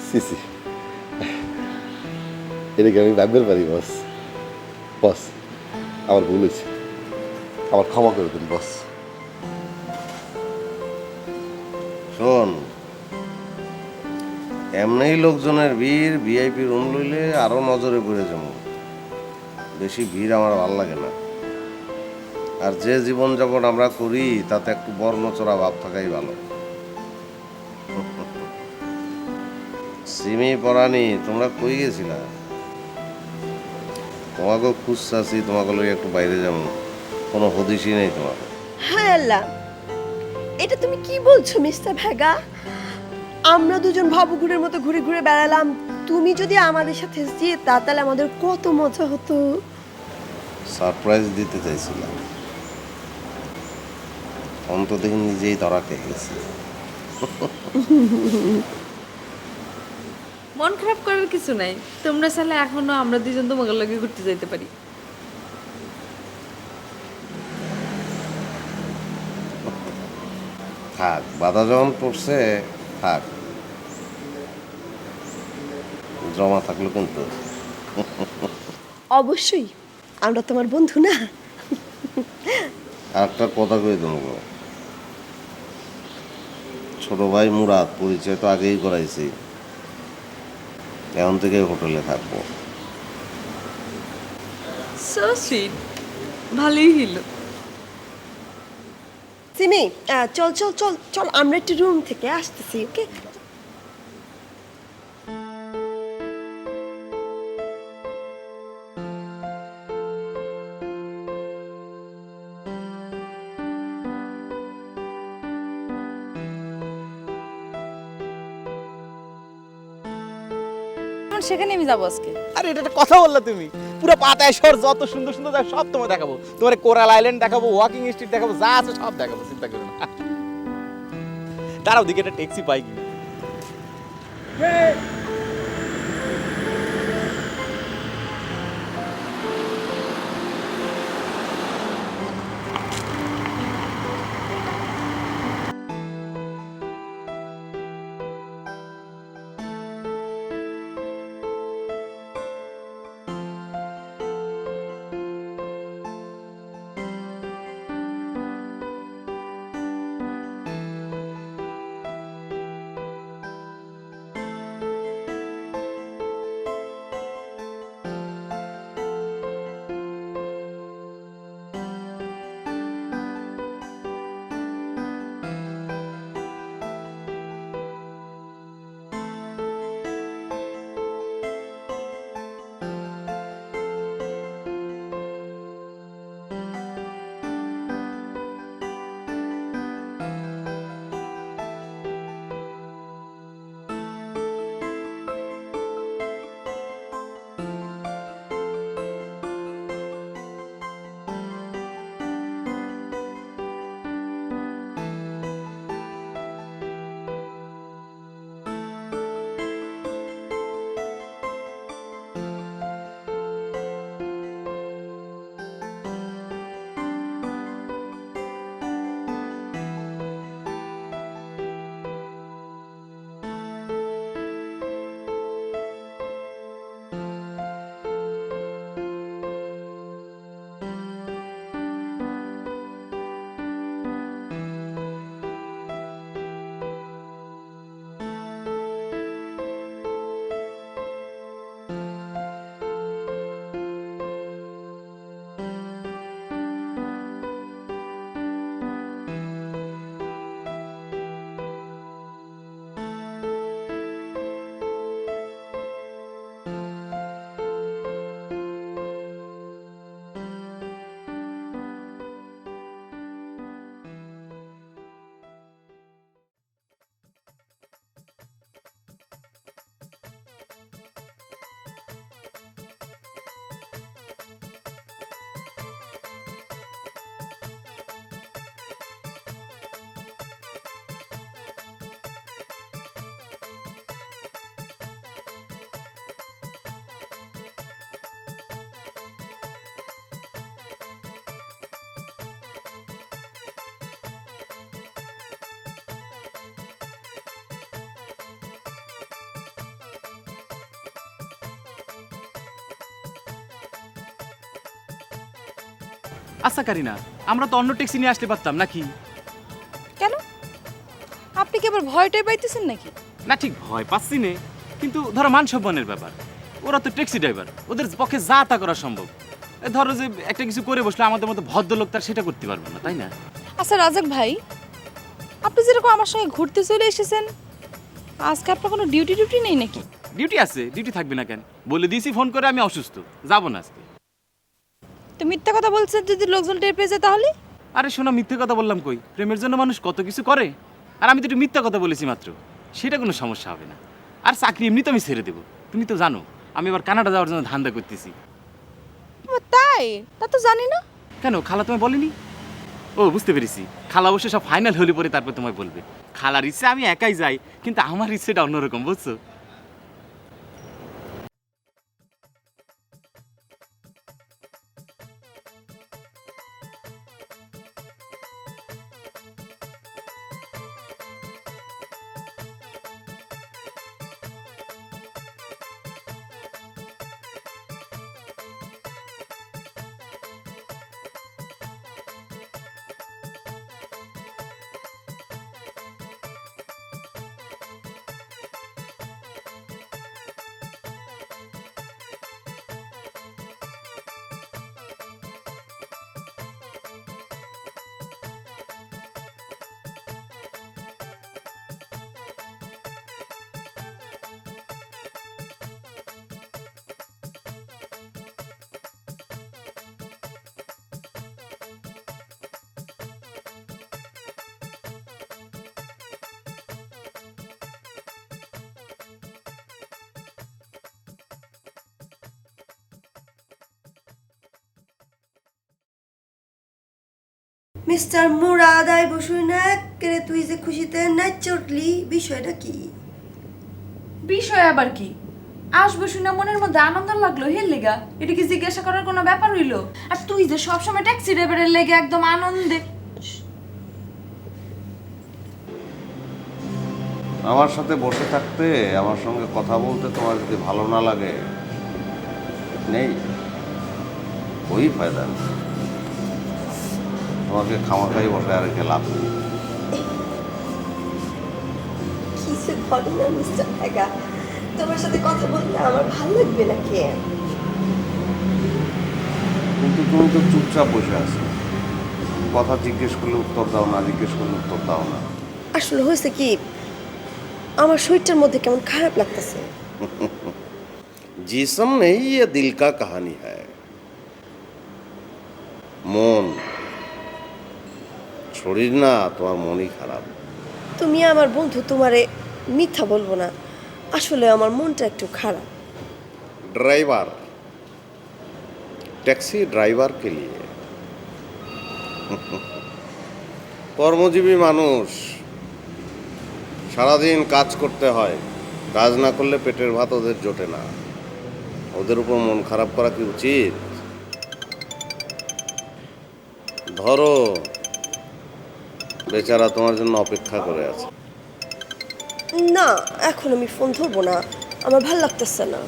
সিসি এটাকে আমি ভাববার পারি বস। বস আমার ভুল হয়েছে, আমার ক্ষমা করে দিন বস। শোন, এমনিই লোকজনের ভিড়, ভিআইপি রুম লইলে আরো নজরে পড়ে যাবো। বেশি ভিড় আমার ভালো লাগে না। আর যে জীবনযাপন আমরা করি তাতে একটু বর্ণচোরা ভাব থাকাই ভালো। সিমি পরানি, তোমরা কই গেছিলা? তোমাকে খুঁজছি, তোমাকে লই একটু বাইরে যাবো, কোনো হদিশই নেই তোমার। হ্যাঁ আল্লাহ, এটা তুমি কি বলছো মিস্টার ভেগা? আমরা দুজন ভাবুকুরের মতো ঘুরে ঘুরে বেড়ালাম, তুমি যদি আমাদের সাথে যেতা তাহলে আমাদের কত মজা হতো। সারপ্রাইজ দিতে চাইছিলাম, অন্তত নিজেই ধরা খেয়ে গেছি। মন খারাপ করার কিছু নাই, তোমরা চাইলে এখনো আমরা দুজন তোমাকে লগে ঘুরতে যাইতে পারি। থাক, বাধা যখন পড়ছে থাক, জমা থাকলো কিন্তু। অবশ্যই, আমরা তোমার বন্ধু না। আর একটা কথা কই তোমাকে, ছোট ভাই মুরাদ পরিচয় তো আগেই করাইছি, এখন থেকে হোটেলে থাকবো। সো সুইট, ভালোই হলো। সিমি, চল চল চল চল, আমরা একটু রুম থেকে আসতেছি, ওকে? সেখানে আমি যাবো আজকে। আরে এটা একটা কথা বললা তুমি, পুরো পাতায় শহর যত সুন্দর সুন্দর জায়গা সব তোমায় দেখাবো। তোমার কোরাল আইল্যান্ড দেখাবো, ওয়াকিং স্ট্রিট দেখাবো, যা আছে সব দেখাবো, চিন্তা করো না। দাঁড়াও দিকে একটা ট্যাক্সি পাই কি। আচ্ছা কারিনা, আমরা তো অন্য ট্যাক্সি নিয়ে আসতে পারতাম নাকি? কেন আপনি কি আবার ভয়টাই পাইতেছেন নাকি? না ঠিক ভয় পাচ্ছি নে, কিন্তু ধরো মান সম্মানের ব্যাপার, ওরা তো ট্যাক্সি ড্রাইভার, ওদের পক্ষে যা তা করা সম্ভব। ধরো যে একটা কিছু করে বসলে আমাদের মতো ভদ্রলোক তার সেটা করতে পারবো না, তাই না? আচ্ছা রাজাক ভাই, আপনি যেরকম আমার সঙ্গে ঘুরতে চলে এসেছেন, আজকে আপনার কোনো ডিউটি নেই নাকি? ডিউটি আছে, ডিউটি থাকবে না কেন? বলে দিয়েছি ফোন করে আমি অসুস্থ, যাবো না আজকে। তো মিথ্যা কথা বলছেন, যদি লোকজন টের পেয়ে যায় তাহলে? আরে শোনা, মিথ্যে কথা বললাম কই? প্রেমের জন্য মানুষ কত কিছু করে, আর আমি তো একটু মিথ্যা কথা বলেছি মাত্র, সেটা কোনো সমস্যা হবে না। আর চাকরি এমনি তো আমি ছেড়ে দেবো, তুমি তো জানো আমি এবার কানাডা যাওয়ার জন্য ধান্দা করতেছি। তাই? তা তো জানি না। কেন, খালা তোমায় বলেনি? ও বুঝতে পেরেছি, খালা অবশ্য সব ফাইনাল হলে পরে তারপর তোমায় বলবে। খালার ইচ্ছে আমি একাই যাই, কিন্তু আমার ইচ্ছেটা অন্যরকম, বুঝছো? মিস্টার মুরাদ আই বসুই না করে তুই যে খুশিতে নাচ উঠলি, বিষয়টা কি? বিষয় আবার কি? আসবো শুনে মনের মধ্যে আনন্দ লাগলো, হের লেগা। এটা কি জিজ্ঞাসা করার কোনো ব্যাপার হইলো? আর তুই যে সবসময় ট্যাক্সি ড্রাইভারের লেগে একদম আনন্দে। আমার সাথে বসে থাকতে, আমার সঙ্গে কথা বলতে তোমার যদি ভালো না লাগে, নেই ওই ফায়দা নেই। তোমাকে খামাখাই বসে আর রেখে লাভ নেই। কিছু বলো না মিস্টার একা, তোমার সাথে কথা বলতে আমার ভালো লাগবে নাকি? কিন্তু তুমি তো চুপচাপ বসে আছো, কথা জিজ্ঞেস করলে উত্তর দাও না, জিজ্ঞেস করলে উত্তর দাও না। আসলে হয়েছে কি, আমার শরীরটার মধ্যে কেমন খারাপ লাগতেছে। जिस्म नहीं ये दिल का कहानी है। মন, শরীর না, তোমার মনই খারাপ। তুমি আমার বন্ধু, তোমারে মিথ্যা বলবো না, আসলে আমার মনটা একটু খারাপ। ड्राइवर, टैक्सी ड्राइवर के लिए কর্মজীবী মানুষ, সারাদিন কাজ করতে হয়, কাজ না করলে পেটের ভাত ওদের জোটে না। ওদের উপর মন খারাপ করা কি উচিত? ধরো বেচারা তোমার জন্য অপেক্ষা করে আছে। না, এখন আমি ফোন ধরবো না, আমার ভাল লাগতেছে না।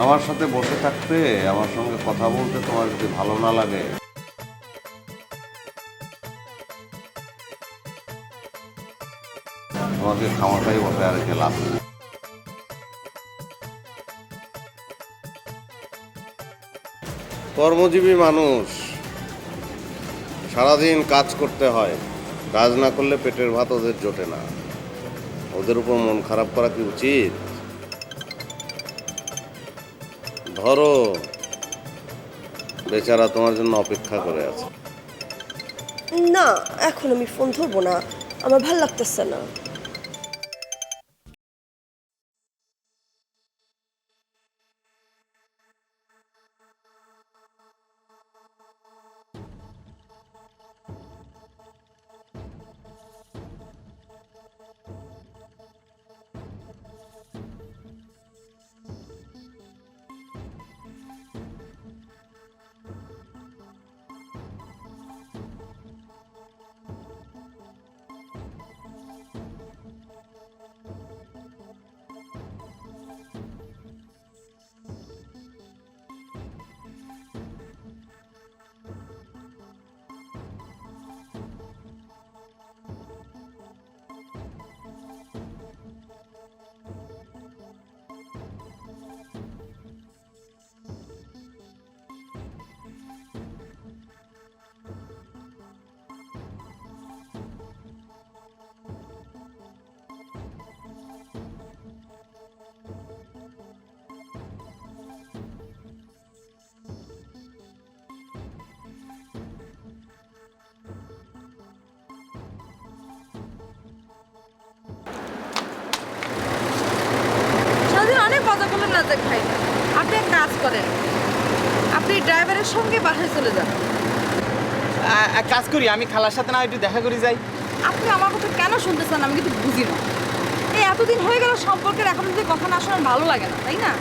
আমার সাথে বসে থাকতে, আমার সঙ্গে কথা বলতে তোমার যদি ভালো না লাগে, তোমাকে খামাখাই বসে আর রেখে লাভ নেই। কর্মজীবী মানুষ, সারাদিন কাজ করতে হয়, কাজ না করলে পেটের ভাত ওদের জোটে না। ওদের উপর মন খারাপ করা কি উচিত? ধরো বেচারা তোমার জন্য অপেক্ষা করে আছে। না, এখন আমি ফোন ধরবো না, আমার ভাল লাগতেছে না। রাজাক ভাই না। আপনি এক কাজ করেন, আপনি ড্রাইভারের সঙ্গে বাসায় চলে যান। এক কাজ করি, আমি খালার সাথে না একটু দেখা করে যাই। আপনি আমার কথা কেন শুনতেছেন আমি কিন্তু বুঝি না। এই এতদিন হয়ে গেল সম্পর্কের, এখন যদি কথা না শোনার ভালো লাগে না, তাই না?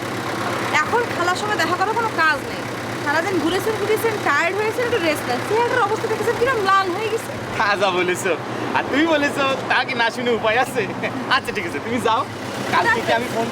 এখন খালার সঙ্গে দেখা করার কোনো কাজ নেই। সারাদিন ঘুরেছেন, টায়ার্ড হয়েছেন, একটু রেস্ট নেন। চেহারার অবস্থা দেখেছেন কিরম লাল হয়ে গেছে। যা বলেছো, আর তুমি বলেছো তা কি না শুনে উপায় আছে? আচ্ছা ঠিক আছে, তুমি যাও, কাল থেকে আমি ফোন।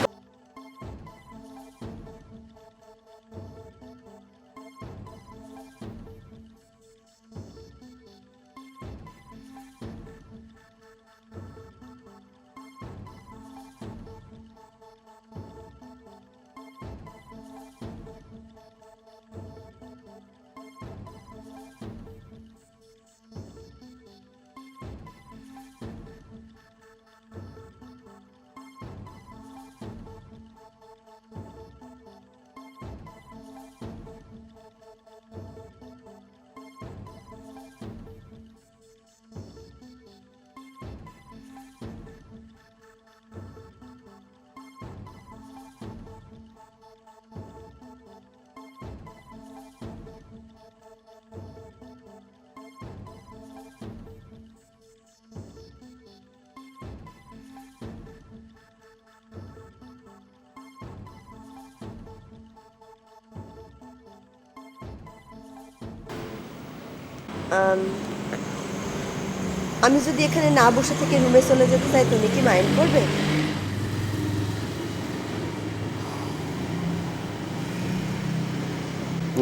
আমি যদি এখানে না বসে থেকে রুমে চলে যেতে চাই, তুমি কি মাইন্ড করবে?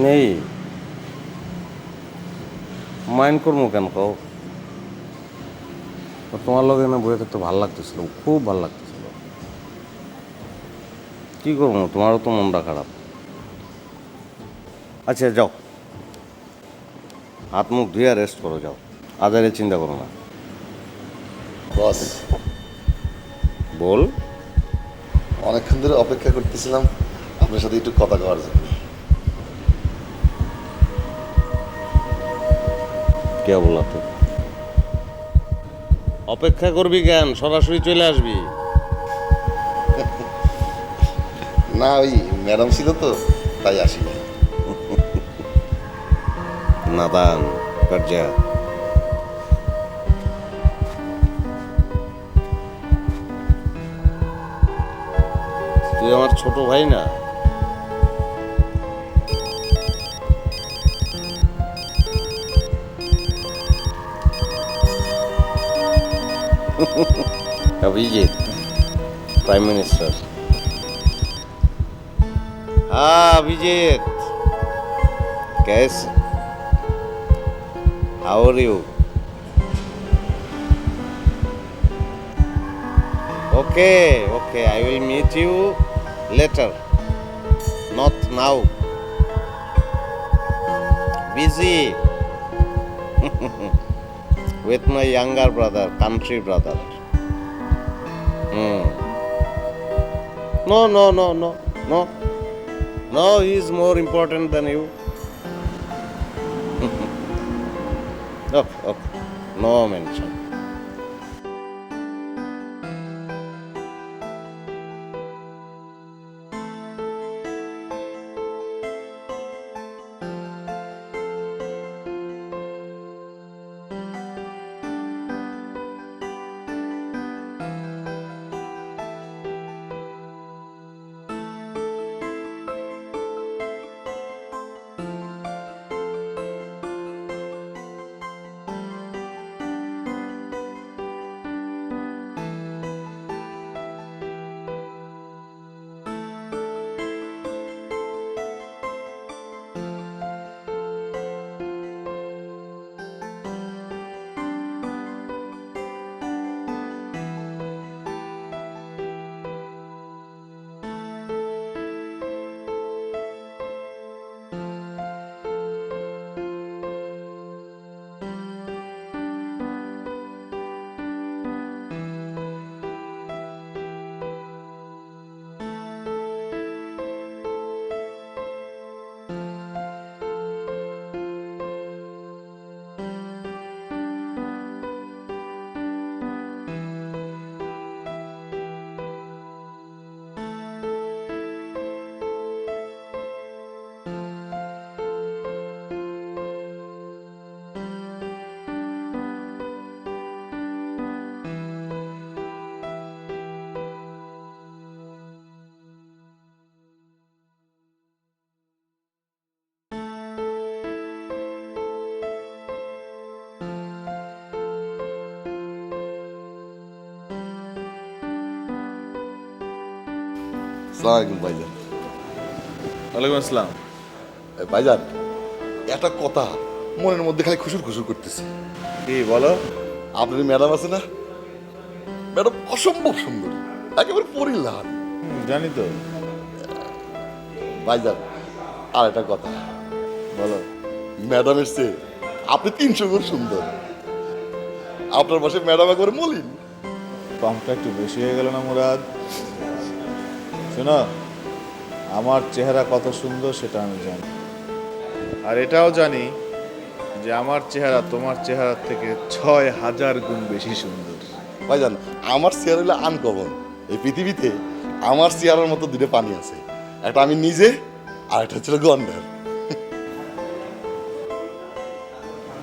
নেই, মাইন্ড করবো কেন কও? তোমার লগে না বইয়ে থাকতে ভালো লাগতেছিল, খুব ভালো লাগতেছিল। কি করবো, তোমারও তো মনটা খারাপ। আচ্ছা যাও, হাত মুখ ধুয়ে রেস্ট করো, যাও, আজারে চিন্তা করো না। বস, বল। অনেকক্ষণ ধরে অপেক্ষা করতেছিলাম আপনার সাথে একটু কথা কওয়ার জন্য। কে বলা তো? অপেক্ষা করবি কেন, সরাসরি চলে আসবি। না, ওই ম্যাডাম ছিল তো তাই আসি নাই। নাদান কার্যা, তুই আমার ছোট ভাই না? Abhijeet, prime minister. हाँ अभिजीत, कैसे? How are you? Okay, okay, I will meet you later. Not now. Busy with my younger brother, country brother. No, no, no, no, no. No, he is more important than you. Okay, okay. No mention. সালাম আলাইকুম ভাইজান। ওয়ালাইকুম আসসালাম। ভাইজান, একটা কথা মনের মধ্যে খালি খুশুর খুশুর করতেছে। কি বলো? আপনার ম্যাডাম আছে না, ম্যাডাম অসম্ভব সুন্দর, একেবারে পরিলান। জানি তো। ভাইজান, আর একটা কথা বলো। ম্যাডামের চেয়ে আপনি 300 গুণ সুন্দর। আপনার পাশে ম্যাডাম একবার মলিন। পাম্পটা একটু বেশি হয়ে গেল না মুরাদ? শোনো, আমার চেহারা কত সুন্দর সেটা আমি জানি, আর এটাও জানি যে আমার চেহারা তোমার চেহারার থেকে 6000 গুণ বেশি সুন্দর। ভাইজান, আমার চেয়ার হলো আনকমন। এই পৃথিবীতে আমার চেয়ারের মতো দুটো পানি আছে, একটা আমি নিজে আর একটা হচ্ছে গন্ডার।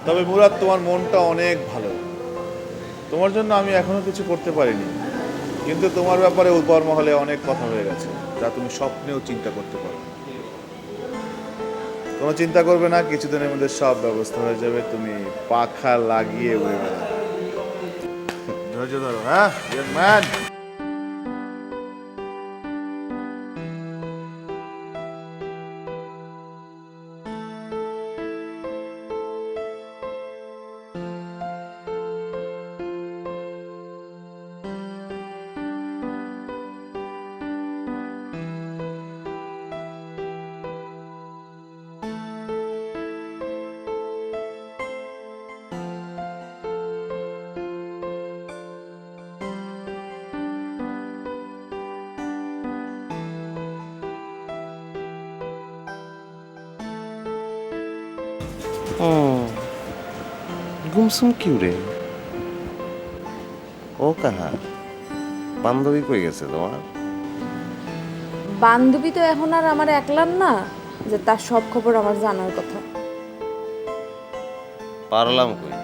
তবে মুরাদ, তোমার মনটা অনেক ভালো। তোমার জন্য আমি এখনো কিছু করতে পারিনি, কিন্তু তোমার ব্যাপারে উপর মহলে অনেক কথা হয়ে গেছে, যা তুমি স্বপ্নেও চিন্তা করতে পারো। কোনো চিন্তা করবে না, কিছুদিনের মধ্যে সব ব্যবস্থা হয়ে যাবে। তুমি পাখা লাগিয়ে উড়ে বেড়াবে। ধৈর্য ধরো, হ্যাঁ ম্যান। गुमसुम क्यों रे? ও কাহা? বান্ধবী কই গেছে তোমার? বান্ধবী তো এখন আর আমার একলার না যে তার সব খবর আমার জানার কথা। পারলাম কই?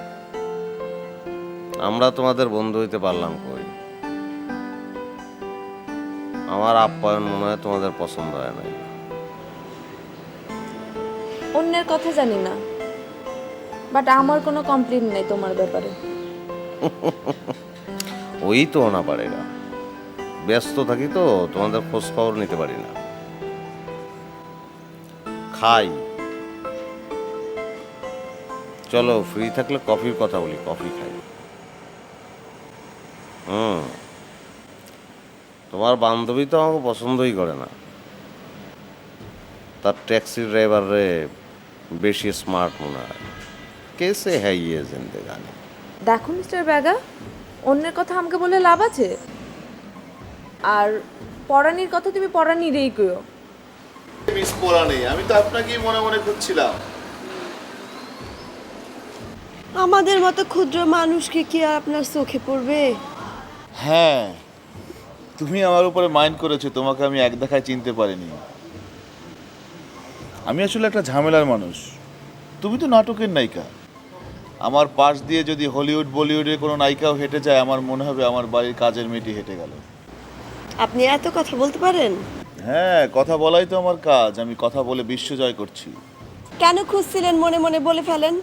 আমরা তোমাদের বন্ধু হইতে পারলাম কই? আমার আপ্যায়ন মনে হয় তোমাদের পছন্দ হয় নাই। অন্যের কথা জানি না, বাট আমার কোনো কমপ্লেইন নেই তোমার ব্যাপারে। ওই তো না পারেগা, ব্যস্ত থাকি তো তোমাদের খোঁজ খবর নিতে পারি না। খাই, চলো ফ্রি থাকলে কফির কথা বলি, কফি খাই। তোমার বান্ধবী তো আমাকে পছন্দই করে না, তার ট্যাক্সি ড্রাইভার রে বেশি স্মার্ট মনে হয়। কেসে হ্যাঁ ইয়ে জিন্দেগানি। দেখো মিস্টার ব্যাগা, অন্যের কথা আমাকে বলে লাভ আছে? আর পরাণীর কথা তুমি পরাণীরই কইও। মিস করা নেই, আমি তো আপনাকেই মনে মনে খুঁজছিলাম। আমাদের মতো ক্ষুদ্র মানুষকে কি আর আপনার চোখে পড়বে? হ্যাঁ, তুমি আমার উপরে মাইন্ড করেছো, তোমাকে আমি এক দেখায় চিনতে পারিনি। আমি আসলে একটা ঝামেলার মানুষ, তুমি তো নাটকের নায়িকা। আমার পাশ দিয়ে যদি হলিউড বলিউডের কোনো নায়িকাও হেঁটে যায়, আমার মনে হবে আমার বাড়ির কাজের মেয়েটি হেঁটে গেল। আপনি এত কথা বলতে পারেন? হ্যাঁ, কথা বলাই তো আমার কাজ। আমি কথা বলে বিশ্ব জয় করছি। কেন খুঁজছিলেন মনে মনে বলে ফেলেন।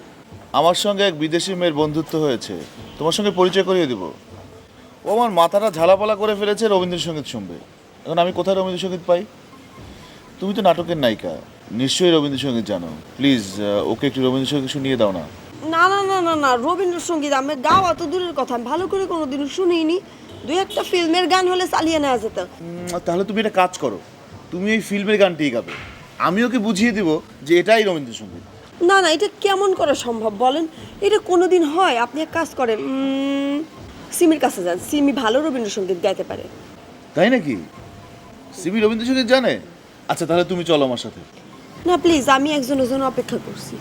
আমার সঙ্গে এক বিদেশি মেয়ের বন্ধুত্ব হয়েছে, তোমার সঙ্গে পরিচয় করিয়ে দেব। ও আমার মাথাটা ঝালাপালা করে ফেলেছে, রবীন্দ্রসঙ্গীত শুনবে। এখন আমি কোথায় রবীন্দ্রসঙ্গীত পাই? তুমি তো নাটকের নায়িকা, নিশ্চয়ই রবীন্দ্রসঙ্গীত জানো। প্লিজ ওকে একটু রবীন্দ্রসঙ্গীত শুনিয়ে দাও না। না না না না না, রবীন্দ্রসঙ্গীত আমি গাওয়া তো দূরের কথা, আমি ভালো করে কোনোদিনও শুনিনি। দুই একটা ফিল্মের গান হলে চালিয়ে নেওয়া যেত। তাহলে তুমি একটা কাজ করো, তুমি এই ফিল্মের গানটিই গাবে, আমি ওকে বুঝিয়ে দিব যে এটাই রবীন্দ্রসঙ্গীত। না না, এটা কেমন করা সম্ভব বলেন? এটা কোনোদিন হয়? আপনি এক কাজ করেন, সিমির কাছে যান, সিমি ভালো রবীন্দ্রসঙ্গীত গাইতে পারে। তাই নাকি? সিমি রবীন্দ্রসঙ্গীত জানে? আচ্ছা তাহলে তুমি চলো আমার সাথে। না প্লিজ, আমি একজনের জন্য অপেক্ষা করছি।